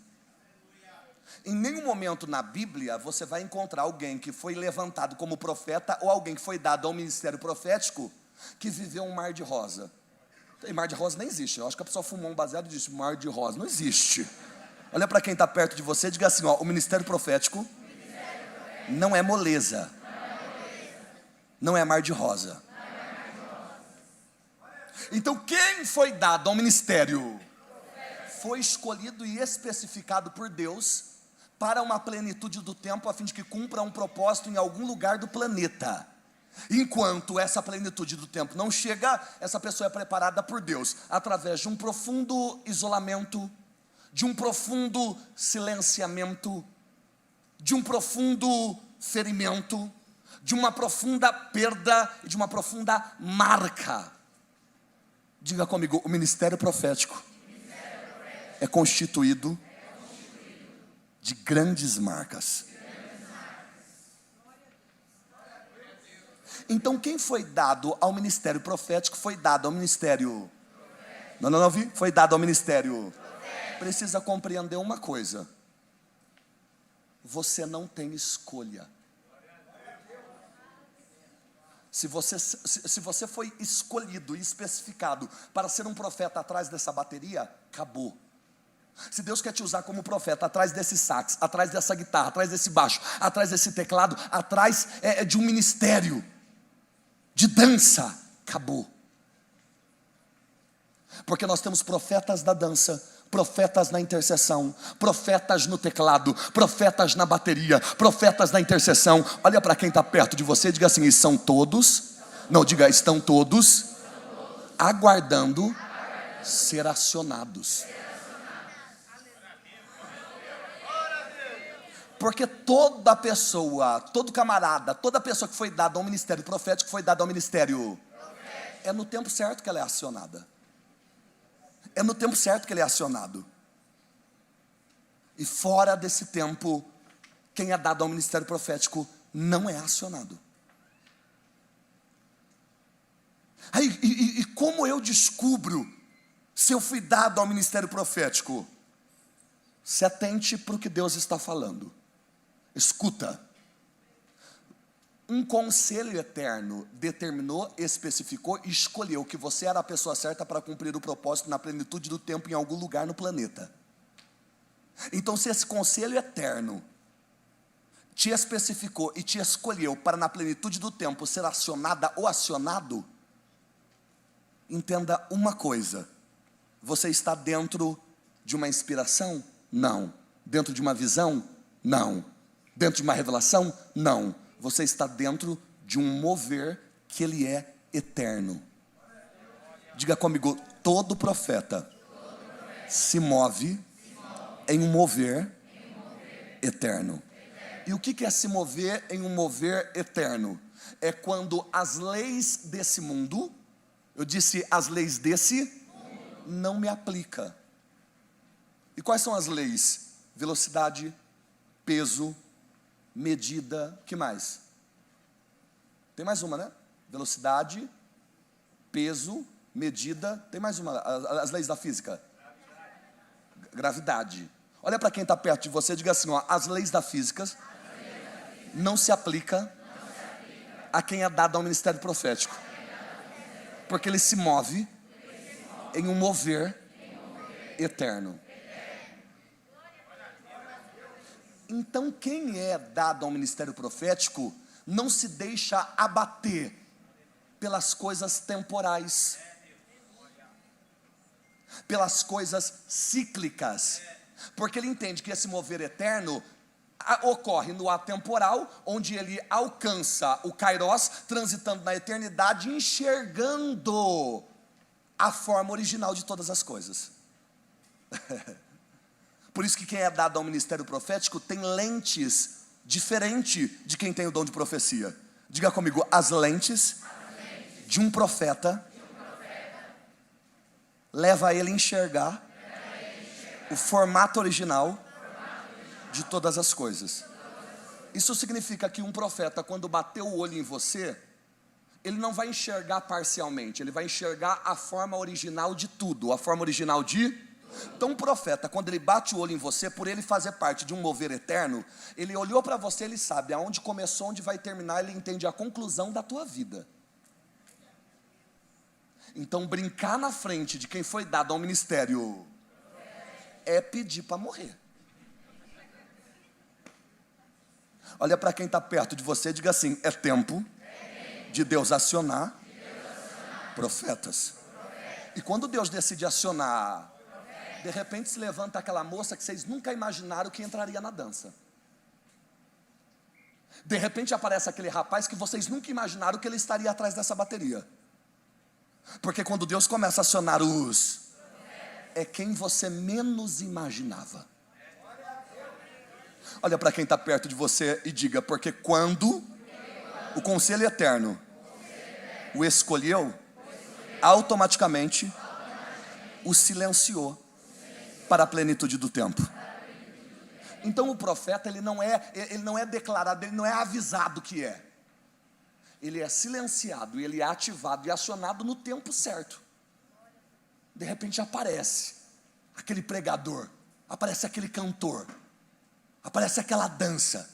S1: Em nenhum momento na Bíblia você vai encontrar alguém que foi levantado como profeta ou alguém que foi dado ao ministério profético que viveu um mar de rosa. E mar de rosa nem existe. Eu acho que a pessoa fumou um baseado e disse mar de rosa. Não existe. Olha para quem está perto de você e diga assim, ó, o ministério profético não é moleza. Não é mar de rosa. Então quem foi dado ao ministério foi escolhido e especificado por Deus para uma plenitude do tempo, a fim de que cumpra um propósito em algum lugar do planeta. Enquanto essa plenitude do tempo não chega, essa pessoa é preparada por Deus, através de um profundo isolamento, de um profundo silenciamento, de um profundo ferimento, de uma profunda perda e de uma profunda marca. Diga comigo, o ministério profético é constituído de grandes marcas. Então quem foi dado ao ministério profético foi dado ao ministério. Não ouvi? Foi dado ao ministério. Precisa compreender uma coisa. Você não tem escolha. Se você foi escolhido e especificado para ser um profeta atrás dessa bateria, acabou. Se Deus quer te usar como profeta, atrás desse sax, atrás dessa guitarra, atrás desse baixo, atrás desse teclado, atrás de um ministério de dança, acabou. Porque nós temos profetas da dança, profetas na intercessão, profetas no teclado, profetas na bateria, profetas na intercessão. Olha para quem está perto de você e diga assim, estão todos aguardando ser acionados. Porque toda pessoa, todo camarada, toda pessoa que foi dada ao ministério profético, foi dada ao ministério, é no tempo certo que ela é acionada. É no tempo certo que ele é acionado. E fora desse tempo, quem é dado ao ministério profético não é acionado. Aí, e como eu descubro se eu fui dado ao ministério profético? Se atente para o que Deus está falando. Escuta. Um conselho eterno determinou, especificou e escolheu que você era a pessoa certa para cumprir o propósito na plenitude do tempo em algum lugar no planeta. Então, se esse conselho eterno te especificou e te escolheu para na plenitude do tempo ser acionada ou acionado, entenda uma coisa: você está dentro de uma inspiração? Não. Dentro de uma visão? Não. Dentro de uma revelação? Não. Você está dentro de um mover que ele é eterno. Diga comigo: todo profeta se move em um mover eterno. E o que é se mover em um mover eterno? É quando as leis desse mundo, eu disse as leis desse, não me aplica. E quais são as leis? Velocidade, peso, medida, que mais? Tem mais uma, né? Velocidade, peso, medida, tem mais uma, as leis da física. Gravidade. Olha para quem está perto de você e diga assim, ó, as leis da física não se aplica a quem é dado ao ministério profético. Porque ele se move em um mover eterno. Então, quem é dado ao ministério profético não se deixa abater pelas coisas temporais, pelas coisas cíclicas, porque ele entende que esse mover eterno ocorre no atemporal, onde ele alcança o kairos, transitando na eternidade, enxergando a forma original de todas as coisas. Por isso que quem é dado ao ministério profético tem lentes diferentes de quem tem o dom de profecia. Diga comigo, as lentes de um profeta leva ele a enxergar o formato original de todas as coisas. Isso significa que um profeta, quando bater o olho em você, ele não vai enxergar parcialmente, ele vai enxergar a forma original de tudo, a forma original de... Então um profeta, quando ele bate o olho em você, por ele fazer parte de um mover eterno, ele olhou para você, ele sabe aonde começou, onde vai terminar, ele entende a conclusão da tua vida. Então brincar na frente de quem foi dado ao ministério é pedir para morrer. Olha para quem está perto de você e diga assim, é tempo de Deus acionar profetas. E quando Deus decide acionar, de repente se levanta aquela moça que vocês nunca imaginaram que entraria na dança. De repente aparece aquele rapaz que vocês nunca imaginaram que ele estaria atrás dessa bateria. Porque quando Deus começa a acionar é quem você menos imaginava. Olha para quem está perto de você e diga, porque quando o conselho eterno o escolheu, automaticamente o silenciou para a plenitude do tempo. Então o profeta ele não é declarado, ele não é avisado que é. Ele é silenciado, ele é ativado e acionado no tempo certo. De repente aparece aquele pregador, aparece aquele cantor, aparece aquela dança,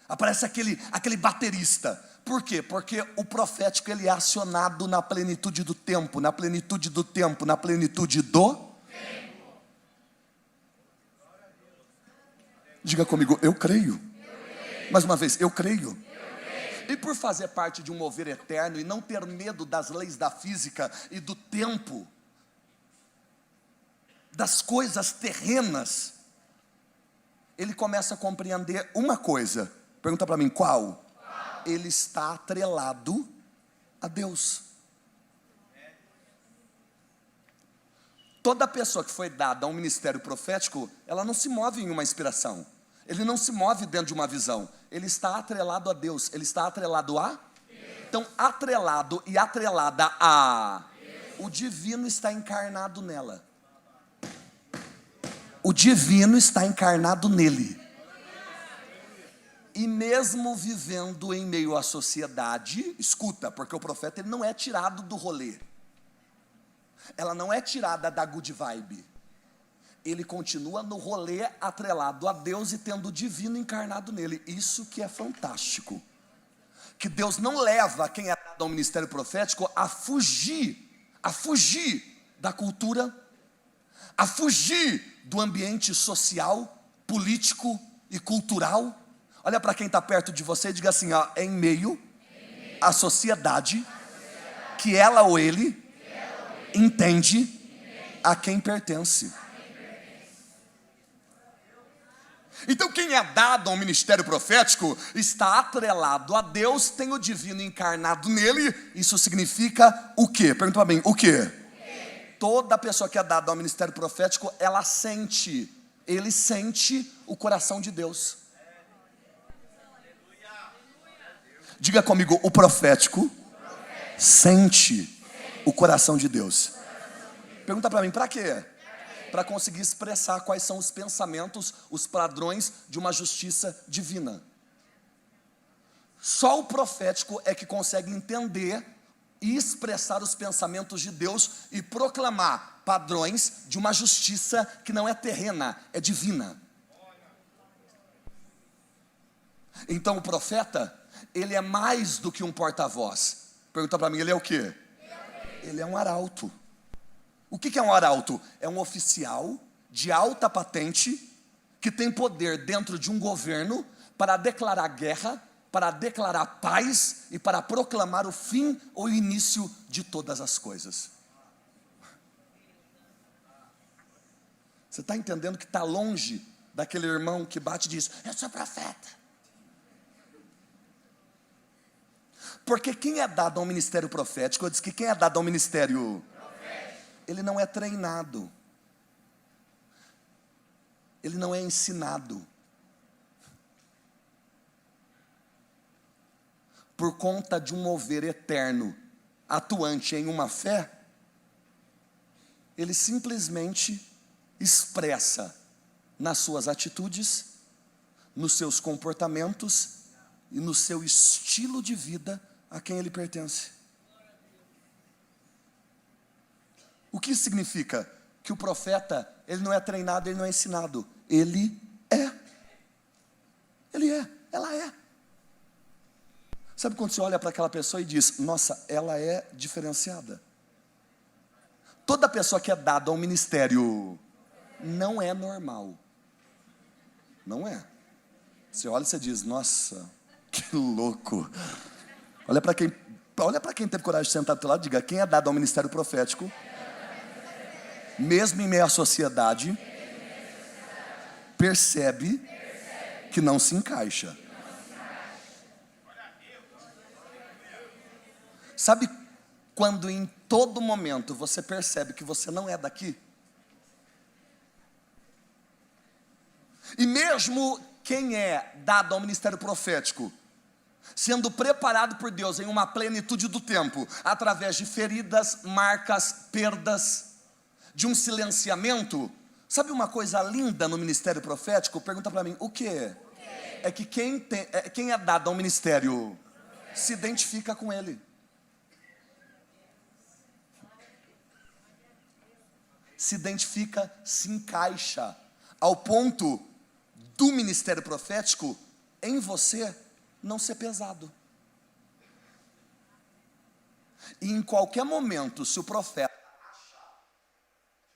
S1: aparece aquele baterista. Por quê? Porque o profético ele é acionado na plenitude do tempo, na plenitude do tempo, na plenitude do tempo. Diga comigo, eu creio. Mais uma vez, eu creio. E por fazer parte de um mover eterno e não ter medo das leis da física e do tempo, das coisas terrenas, ele começa a compreender uma coisa. Pergunta para mim, qual? Ele está atrelado a Deus. Toda pessoa que foi dada a um ministério profético, ela não se move em uma inspiração. Ele não se move dentro de uma visão. Ele está atrelado a Deus. Ele está atrelado a? Então, atrelado e atrelada a... O divino está encarnado nela. O divino está encarnado nele. E mesmo vivendo em meio à sociedade, escuta, porque o profeta ele não é tirado do rolê. Ela não é tirada da good vibe. Ele continua no rolê atrelado a Deus e tendo o divino encarnado nele. Isso que é fantástico. Que Deus não leva quem é dado ao ministério profético a fugir da cultura, a fugir do ambiente social, político e cultural. Olha para quem está perto de você e diga assim, ó, em meio à sociedade que ela ou ele entende a quem pertence. Então quem é dado ao ministério profético está atrelado a Deus, tem o divino encarnado nele. Isso significa o quê? Pergunta para mim, o quê? Toda pessoa que é dada ao ministério profético, ele sente o coração de Deus. Diga comigo, o profético sente o coração de Deus. Pergunta para mim, para quê? Para conseguir expressar quais são os pensamentos, os padrões de uma justiça divina. Só o profético é que consegue entender e expressar os pensamentos de Deus e proclamar padrões de uma justiça que não é terrena, é divina. Então o profeta, ele é mais do que um porta-voz. Pergunta para mim, ele é o quê? Ele é um arauto. O que é um arauto? É um oficial de alta patente que tem poder dentro de um governo para declarar guerra, para declarar paz e para proclamar o fim ou o início de todas as coisas. Você está entendendo que está longe daquele irmão que bate e diz, eu sou profeta. Porque quem é dado ao ministério profético, eu disse que quem é dado ao ministério ele não é treinado, ele não é ensinado. Por conta de um mover eterno, atuante em uma fé, ele simplesmente expressa nas suas atitudes, nos seus comportamentos e no seu estilo de vida a quem ele pertence. O que isso significa? Que o profeta, ele não é treinado, ele não é ensinado. Ele é. Ele é, ela é. Sabe quando você olha para aquela pessoa e diz, nossa, ela é diferenciada. Toda pessoa que é dada ao ministério não é normal. Não é. Você olha e você diz, nossa, que louco. Olha para quem teve coragem de sentar do teu lado e diga, quem é dado ao ministério profético, mesmo em meio à sociedade, percebe que não se encaixa. Sabe quando em todo momento você percebe que você não é daqui? E mesmo quem é dado ao ministério profético, sendo preparado por Deus em uma plenitude do tempo, através de feridas, marcas, perdas, de um silenciamento. Sabe uma coisa linda no ministério profético? Pergunta para mim, o quê? É que quem é dado ao ministério se identifica com ele. Se identifica, se encaixa, ao ponto do ministério profético em você não ser pesado. E em qualquer momento, se o profeta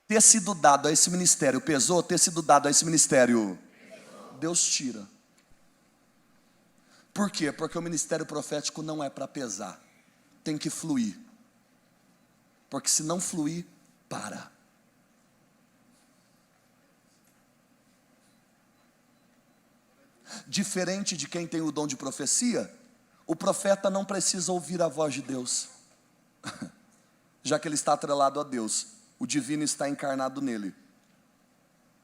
S1: ter sido dado a esse ministério pesou, ter sido dado a esse ministério, Deus tira. Por quê? Porque o ministério profético não é para pesar, tem que fluir. Porque se não fluir, para. Diferente de quem tem o dom de profecia, o profeta não precisa ouvir a voz de Deus, já que ele está atrelado a Deus, o divino está encarnado nele.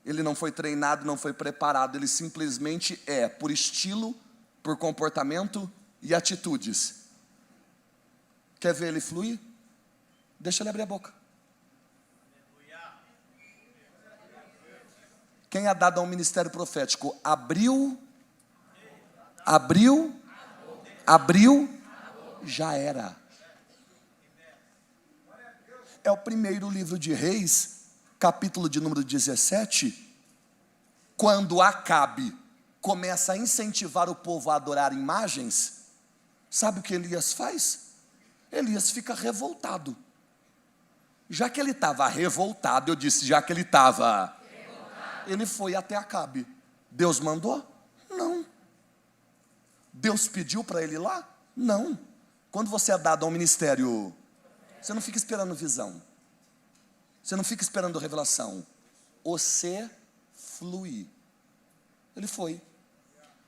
S1: Ele não foi treinado, não foi preparado, ele simplesmente é, por estilo, por comportamento e atitudes. Quer ver ele fluir? Deixa ele abrir a boca. Quem é dado a um ministério profético, abriu, já era. É o primeiro livro de Reis, capítulo de número 17, quando Acabe começa a incentivar o povo a adorar imagens. Sabe o que Elias faz? Elias fica revoltado. Já que ele estava revoltado, ele foi até Acabe. Deus mandou? Não. Deus pediu para ele ir lá? Não. Quando você é dado a um ministério, você não fica esperando visão, você não fica esperando revelação, você flui. Ele foi.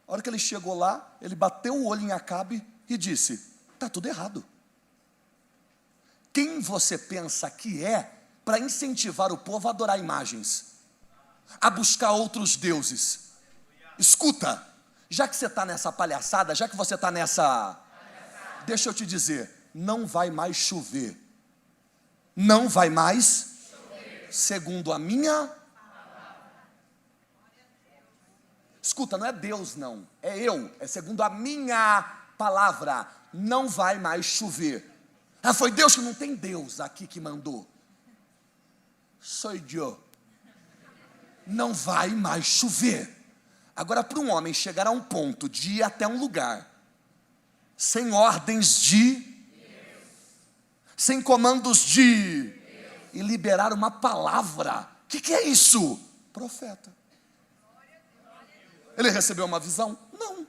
S1: A hora que ele chegou lá, ele bateu o olho em Acabe e disse: está tudo errado. Quem você pensa que é para incentivar o povo a adorar imagens, a buscar outros deuses? Escuta, já que você está nessa palhaçada, já que você está nessa... Deixa eu te dizer, não vai mais chover. Não vai mais chover. Segundo a minha... Escuta, não é Deus não, é eu, é segundo a minha palavra, não vai mais chover. Ah, foi Deus? Que não tem Deus aqui que mandou. Sou eu. Não vai mais chover. Agora, para um homem chegar a um ponto de ir até um lugar, sem ordens de Deus, sem comandos de Deus, e liberar uma palavra, o que é isso? Profeta. Ele recebeu uma visão? Não.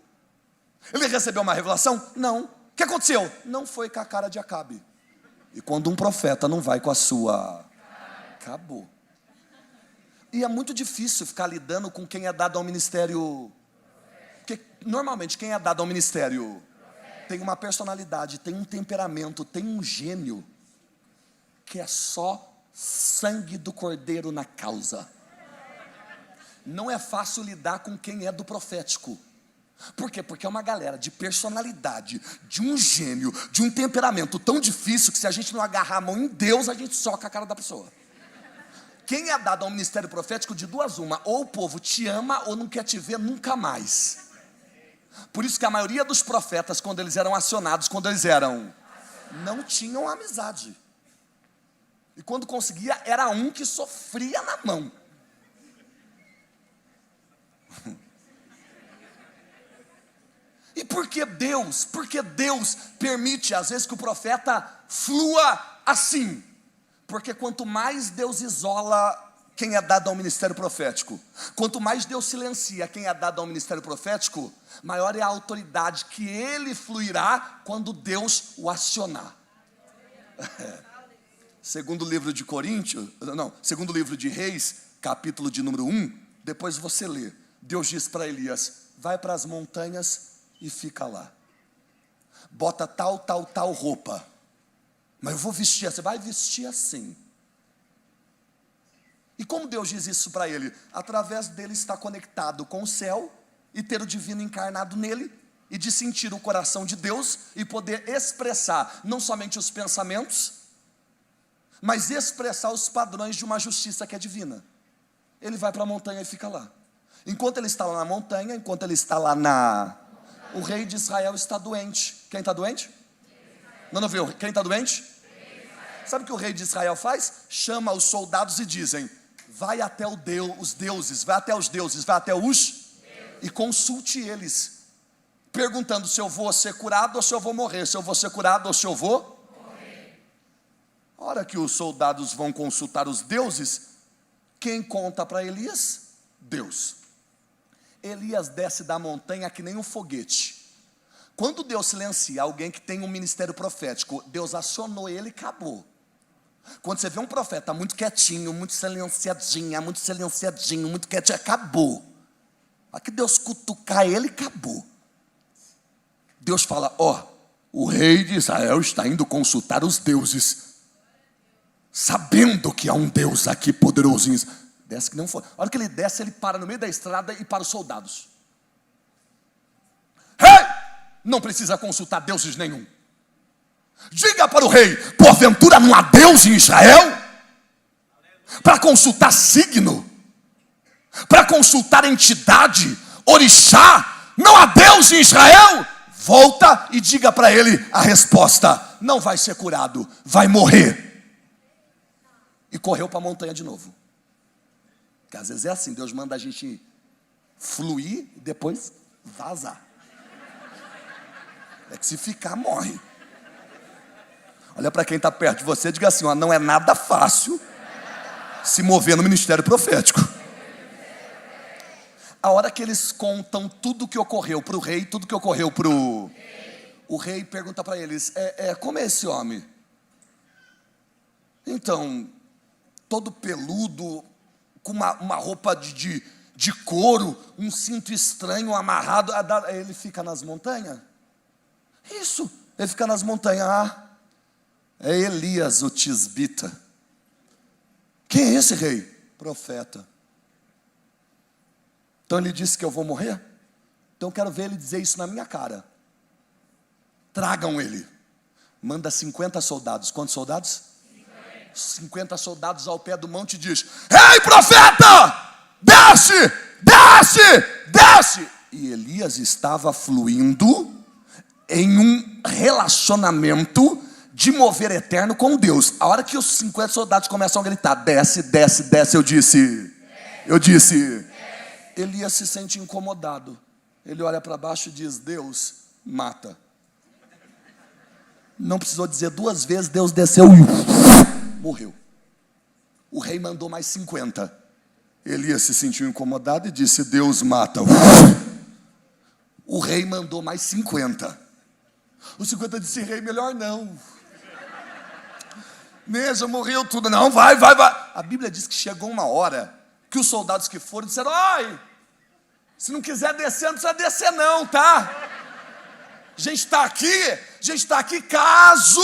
S1: Ele recebeu uma revelação? Não. O que aconteceu? Não foi com a cara de Acabe. E quando um profeta não vai com a sua, acabou. E é muito difícil ficar lidando com quem é dado ao ministério. Porque normalmente quem é dado ao ministério tem uma personalidade, tem um temperamento, tem um gênio, que é só sangue do cordeiro na causa. Não é fácil lidar com quem é do profético. Por quê? Porque é uma galera de personalidade, de um gênio, de um temperamento tão difícil que se a gente não agarrar a mão em Deus, a gente soca a cara da pessoa. Quem é dado ao ministério profético, de duas uma: ou o povo te ama ou não quer te ver nunca mais. Por isso que a maioria dos profetas, quando eles eram acionados, não tinham amizade. E quando conseguia, era um que sofria na mão. E por que Deus? Porque Deus permite às vezes que o profeta flua assim. Porque quanto mais Deus isola quem é dado ao ministério profético, quanto mais Deus silencia quem é dado ao ministério profético, maior é a autoridade que ele fluirá quando Deus o acionar. Segundo livro de segundo livro de Reis, capítulo de número 1, depois você lê. Deus diz para Elias: vai para as montanhas e fica lá. Bota tal roupa. Mas eu vou vestir, você vai vestir assim. E como Deus diz isso para ele? Através dele estar conectado com o céu e ter o divino encarnado nele, e de sentir o coração de Deus e poder expressar não somente os pensamentos, mas expressar os padrões de uma justiça que é divina. Ele vai para a montanha e fica lá. Enquanto ele está lá na montanha, o rei de Israel está doente. Quem está doente? Não viu? Quem está doente? Sabe o que o rei de Israel faz? Chama os soldados e dizem: vai até os deuses, e consulte eles, perguntando se eu vou ser curado ou se eu vou morrer, se eu vou ser curado ou se eu vou morrer. A hora que os soldados vão consultar os deuses, quem conta para Elias? Deus. Elias desce da montanha que nem um foguete. Quando Deus silencia alguém que tem um ministério profético, Deus acionou ele e acabou. Quando você vê um profeta muito quietinho, muito silenciadinho, muito quietinho, acabou. Aqui Deus cutucar ele, acabou. Deus fala: o rei de Israel está indo consultar os deuses, sabendo que há um Deus aqui poderosinho. Desce que não for. A hora que ele desce, ele para no meio da estrada e para os soldados. Rei, não precisa consultar deuses nenhum. Diga para o rei: porventura não há Deus em Israel? Para consultar signo? para consultar a entidade, orixá, não há Deus em Israel, volta e diga para ele a resposta: não vai ser curado, vai morrer. E correu para a montanha de novo. Porque às vezes é assim, Deus manda a gente fluir e depois vazar. É que se ficar, morre. Olha para quem está perto de você e diga assim: ó, não é nada fácil se mover no ministério profético. A hora que eles contam tudo o que ocorreu para o rei, tudo que ocorreu para o rei, pergunta para eles: como é esse homem? Então, todo peludo, com uma roupa de couro, um cinto estranho amarrado, ele fica nas montanhas? Isso, ele fica nas montanhas. É Elias o tisbita. Quem é esse rei? Profeta. Então ele disse que eu vou morrer? Então eu quero ver ele dizer isso na minha cara. Tragam ele. Manda 50 soldados. Quantos soldados? 50 soldados ao pé do monte e diz: ei, profeta! Desce! Desce! Desce! E Elias estava fluindo em um relacionamento de mover eterno com Deus. A hora que os 50 soldados começam a gritar: desce, desce, desce, eu disse, Elias se sente incomodado. Ele olha para baixo e diz: Deus, mata. Não precisou dizer duas vezes, Deus desceu e morreu. O rei mandou mais 50. Elias se sentiu incomodado e disse: Deus, mata. O rei mandou mais 50. Os 50 disse: rei, melhor não. Já morreu tudo. Não, vai. A Bíblia diz que chegou uma hora que os soldados que foram disseram: ai, se não quiser descer, não precisa descer não, tá? A gente está aqui caso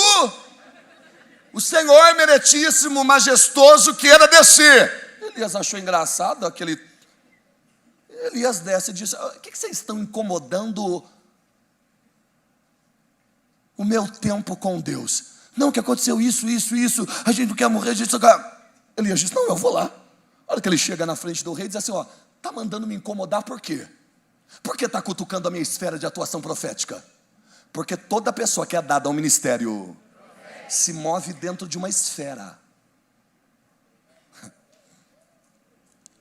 S1: o Senhor meritíssimo, majestoso, queira descer. Elias achou engraçado aquele... Elias desce e disse: o que vocês estão incomodando o meu tempo com Deus? Não, que aconteceu isso, a gente não quer morrer, a gente só quer... Elias disse: não, eu vou lá. A hora que ele chega na frente do rei, diz assim: ó, está mandando me incomodar por quê? Por que está cutucando a minha esfera de atuação profética? Porque toda pessoa que é dada ao ministério se move dentro de uma esfera.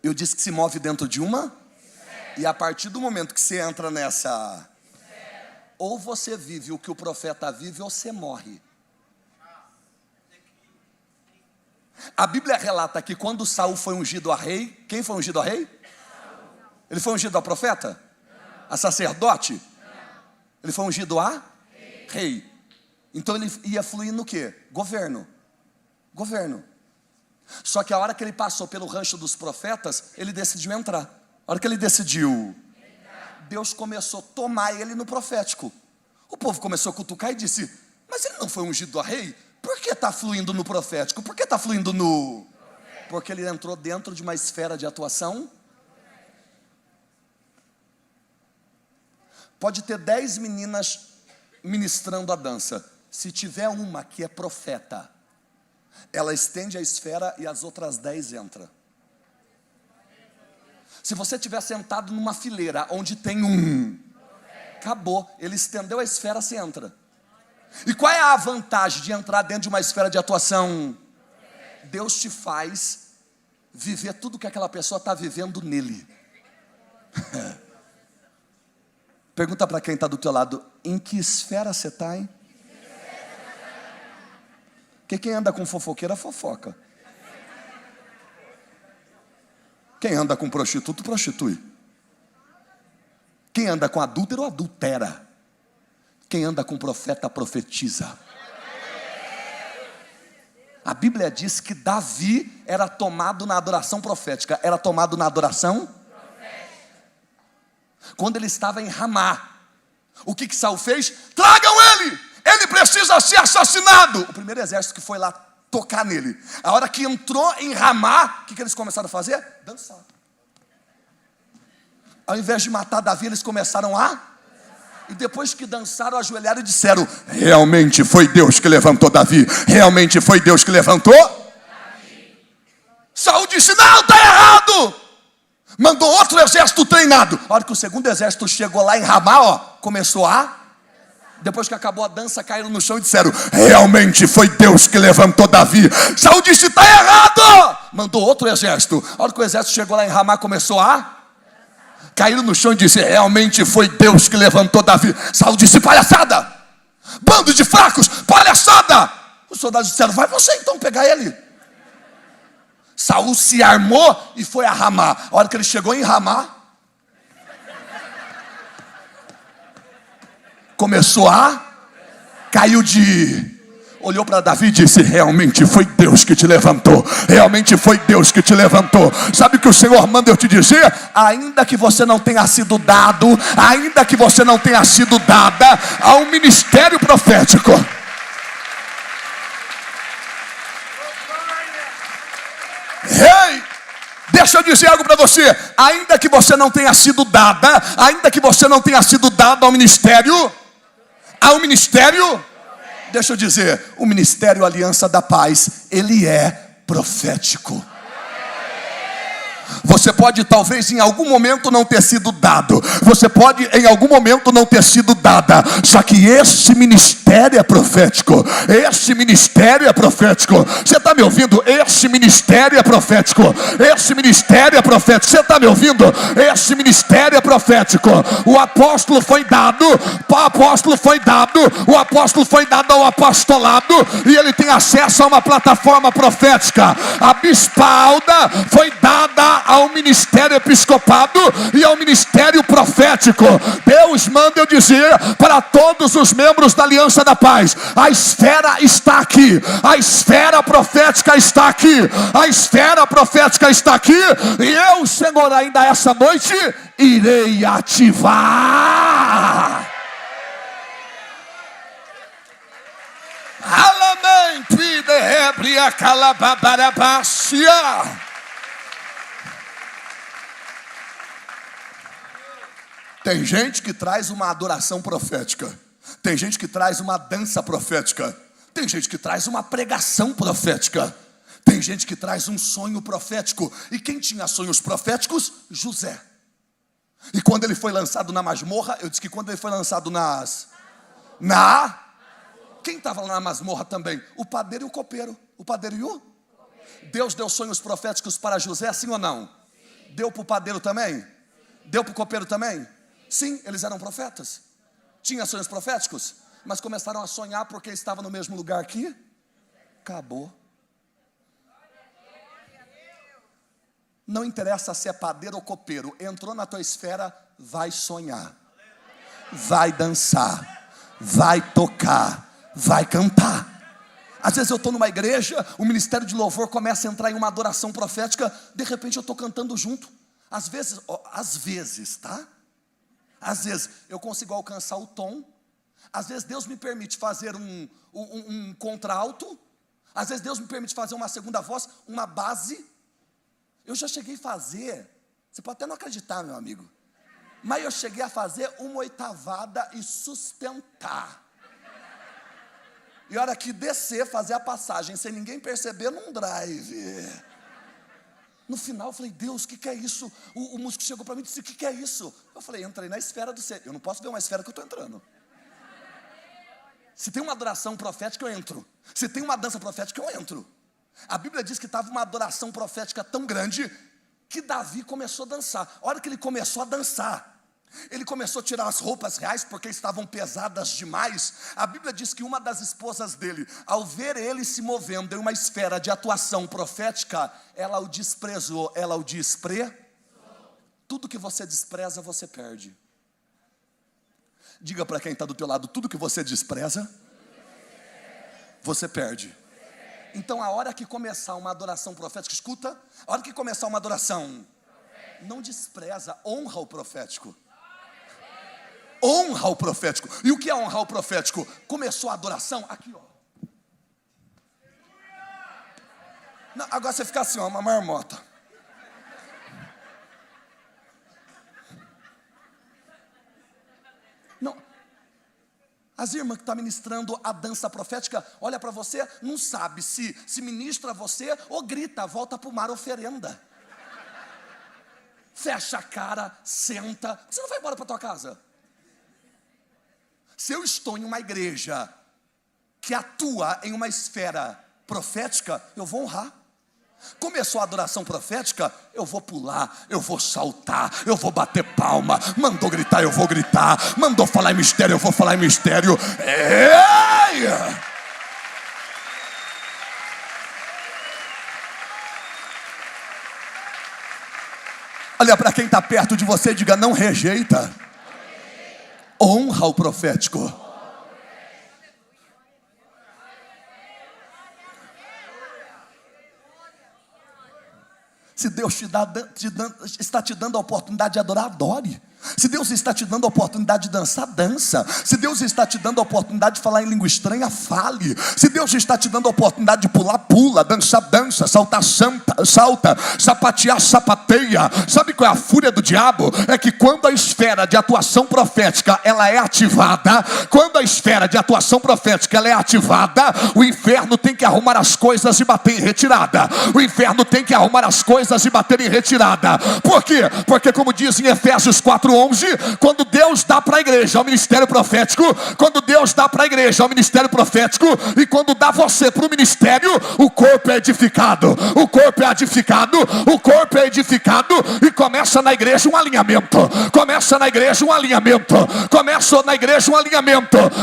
S1: Eu disse que se move dentro de uma, e a partir do momento que você entra nessa, ou você vive o que o profeta vive, ou você morre. A Bíblia relata que quando Saul foi ungido a rei, quem foi ungido a rei? Ele foi ungido a profeta? A sacerdote? Ele foi ungido a rei. Então ele ia fluir no quê? Governo. Só que a hora que ele passou pelo rancho dos profetas, ele decidiu entrar. A hora que ele decidiu, Deus começou a tomar ele no profético. O povo começou a cutucar e disse: mas ele não foi ungido a rei? Por que está fluindo no profético? Por que está fluindo no... Porque ele entrou dentro de uma esfera de atuação. Pode ter 10 meninas ministrando a dança. Se tiver uma que é profeta, ela estende a esfera e as outras 10 entram. Se você estiver sentado numa fileira onde tem um, acabou, ele estendeu a esfera, você entra. E qual é a vantagem de entrar dentro de uma esfera de atuação? Deus te faz viver tudo que aquela pessoa está vivendo nele. Pergunta para quem está do teu lado: em que esfera você está, hein? Porque quem anda com fofoqueira fofoca. Quem anda com prostituto prostitui. Quem anda com adúltero adultera. Quem anda com profeta profetiza. A Bíblia diz que Davi era tomado na adoração profética. Era tomado na adoração profética. Quando ele estava em Ramá, o que Saul fez? Tragam ele! Ele precisa ser assassinado! O primeiro exército que foi lá tocar nele. A hora que entrou em Ramá, o que eles começaram a fazer? Dançar. Ao invés de matar Davi, eles começaram a... E depois que dançaram, ajoelharam e disseram: realmente foi Deus que levantou Davi. Realmente foi Deus que levantou Davi. Saul disse: não, está errado. Mandou outro exército treinado. A hora que o segundo exército chegou lá em Ramá, ó, começou a... Depois que acabou a dança, caíram no chão e disseram: realmente foi Deus que levantou Davi. Saul disse: está errado. Mandou outro exército. A hora que o exército chegou lá em Ramá, começou a... Caíram no chão e disse: realmente foi Deus que levantou Davi. Saul disse: palhaçada, bando de fracos, palhaçada. Os soldados disseram: vai você então pegar ele. Saul se armou e foi a Ramá. A hora que ele chegou em Ramá, começou a... Caiu de... Olhou para Davi e disse: realmente foi Deus que te levantou. Realmente foi Deus que te levantou. Sabe o que o Senhor manda eu te dizer? Ainda que você não tenha sido dado, ainda que você não tenha sido dada a um ministério profético. Ei, deixa eu dizer algo para você. Ainda que você não tenha sido dada, ainda que você não tenha sido dado ao ministério, deixa eu dizer, o ministério Aliança da Paz, ele é profético. Você pode talvez em algum momento não ter sido dado, você pode em algum momento não ter sido dada, só que este ministério é profético. Este ministério é profético. Você está me ouvindo? Este ministério é profético. Este ministério é profético. Você está me ouvindo? Este ministério é profético. O apóstolo foi dado, o apóstolo foi dado ao apostolado, e ele tem acesso a uma plataforma profética. A bispalda foi dada ao ministério episcopado e ao ministério profético. Deus manda eu dizer para todos os membros da Aliança da Paz: a esfera está aqui, a esfera profética está aqui, a esfera profética está aqui, e eu, Senhor, ainda essa noite irei ativar. Alamante de hebria calababarabacia. Tem gente que traz uma adoração profética. Tem gente que traz uma dança profética. Tem gente que traz uma pregação profética. Tem gente que traz um sonho profético. E quem tinha sonhos proféticos? José. E quando ele foi lançado na masmorra, eu disse que quando ele foi lançado quem estava lá na masmorra também? O padeiro e o copeiro. O padeiro e o? Deus deu sonhos proféticos para José, sim ou não? Sim. Deu para o padeiro também? Deu para o copeiro também? Sim, eles eram profetas. Tinha sonhos proféticos, mas começaram a sonhar porque estavam no mesmo lugar que acabou. Não interessa se é padeiro ou copeiro, entrou na tua esfera, vai sonhar, vai dançar, vai tocar, vai cantar. Às vezes eu estou numa igreja, o ministério de louvor começa a entrar em uma adoração profética, de repente eu estou cantando junto. Às vezes, tá? Às vezes eu consigo alcançar o tom. Às vezes Deus me permite fazer um contralto. Às vezes Deus me permite fazer uma segunda voz, uma base. Eu já cheguei a fazer, você pode até não acreditar, meu amigo, mas eu cheguei a fazer uma oitavada e sustentar. E a hora que descer, fazer a passagem sem ninguém perceber num drive. No final eu falei: Deus, o que é isso? O músico chegou para mim e disse: o que é isso? Eu falei: entrei na esfera do ser. Eu não posso ver uma esfera que eu estou entrando. Se tem uma adoração profética, eu entro. Se tem uma dança profética, eu entro. A Bíblia diz que estava uma adoração profética tão grande que Davi começou a dançar. A hora que ele começou a dançar, ele começou a tirar as roupas reais porque estavam pesadas demais. A Bíblia diz que uma das esposas dele, ao ver ele se movendo em uma esfera de atuação profética, ela o desprezou. Ela o desprezou. Tudo que você despreza, você perde. Diga para quem está do teu lado: tudo que você despreza, você perde. Então a hora que começar uma adoração profética, escuta, a hora que começar uma adoração, não despreza, honra o profético. Honra o profético. E o que é honrar o profético? Começou a adoração, aqui ó. Não, agora você fica assim ó, uma marmota. Não. As irmãs que estão ministrando a dança profética, olha para você, não sabe se ministra você ou grita: volta para o mar, oferenda. fecha a cara, senta. Você não vai embora para tua casa. Se eu estou em uma igreja que atua em uma esfera profética, eu vou honrar. Começou a adoração profética, eu vou pular, eu vou saltar, eu vou bater palma. Mandou gritar, eu vou gritar. Mandou falar em mistério, eu vou falar em mistério. Ei! Olha para quem está perto de você e diga: não rejeita. Honra o profético. Se Deus está te dando a oportunidade de adorar, adore. Se Deus está te dando a oportunidade de dançar, dança. Se Deus está te dando a oportunidade de falar em língua estranha, fale. Se Deus está te dando a oportunidade de pular, pula. Dançar, dança. Saltar, salta. Sapatear, sapateia. Sabe qual é a fúria do diabo? É que quando a esfera de atuação profética ela é ativada, o inferno tem que arrumar as coisas e bater em retirada. Por quê? Porque como diz em Efésios 4:11, quando Deus dá para a igreja o ministério profético, e quando dá você para o ministério, o corpo é edificado, e começa na igreja um alinhamento.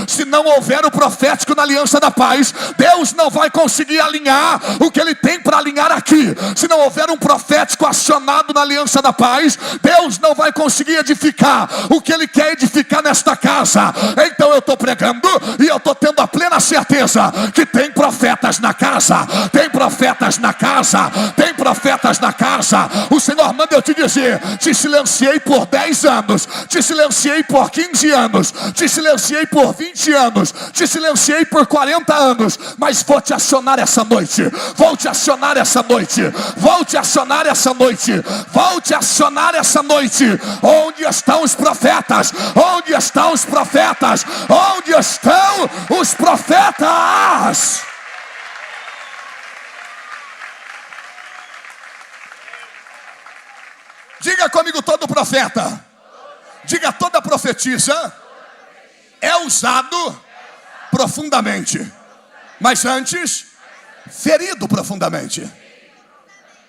S1: Se não houver o profético na aliança da paz, Deus não vai conseguir alinhar o que Ele tem para alinhar aqui. Se não houver um profético acionado na aliança da paz, Deus não vai conseguir edificar o que Ele quer edificar nesta casa. Então eu estou pregando e eu estou tendo a plena certeza que tem profetas na casa. O Senhor manda eu te dizer: te silenciei por 10 anos, te silenciei por 15 anos, te silenciei por 20 anos, te silenciei por 40 anos, mas vou te acionar essa noite. Onde estão os profetas? Diga comigo: todo profeta, diga toda profetisa é usado profundamente, mas antes ferido profundamente.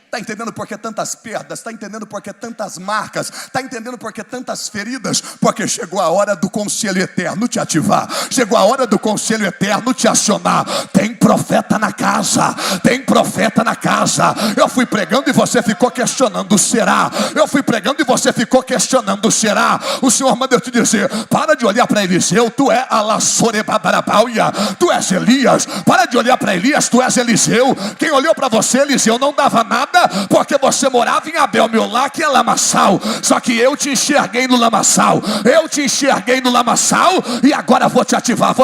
S1: Está entendendo por que tantas perdas? Está entendendo por que tantas marcas? Está entendendo por que tantas feridas? Porque chegou a hora do conselho eterno te ativar. Chegou a hora do conselho eterno te acionar. Tem profeta na casa. Eu fui pregando e você ficou questionando: será? O Senhor manda eu te dizer: para de olhar para Eliseu, tu é Alassorebabarabaia, tu és Elias. Para de olhar para Elias, tu és Eliseu. Quem olhou para você, Eliseu, não dava nada, porque você morava em Abel Meolaque, é lamaçal. Só que eu te enxerguei no lamaçal. E agora vou te ativar.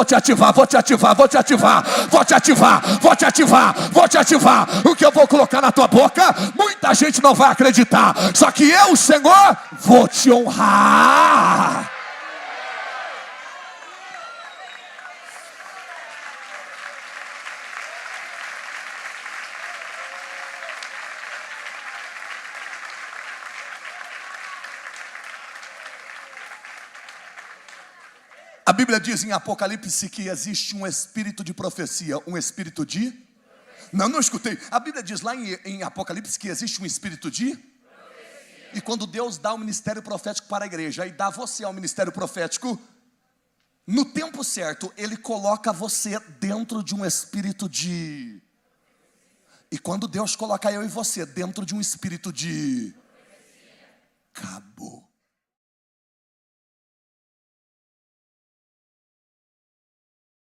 S1: O que eu vou colocar na tua boca, muita gente não vai acreditar. Só que eu, Senhor, vou te honrar. A Bíblia diz em Apocalipse que existe um espírito de profecia, um espírito de... Não escutei. A Bíblia diz lá em Apocalipse que existe um espírito de... E quando Deus dá o ministério profético para a igreja e dá você ao ministério profético, no tempo certo, Ele coloca você dentro de um espírito de... E quando Deus coloca eu e você dentro de um espírito de... Acabou.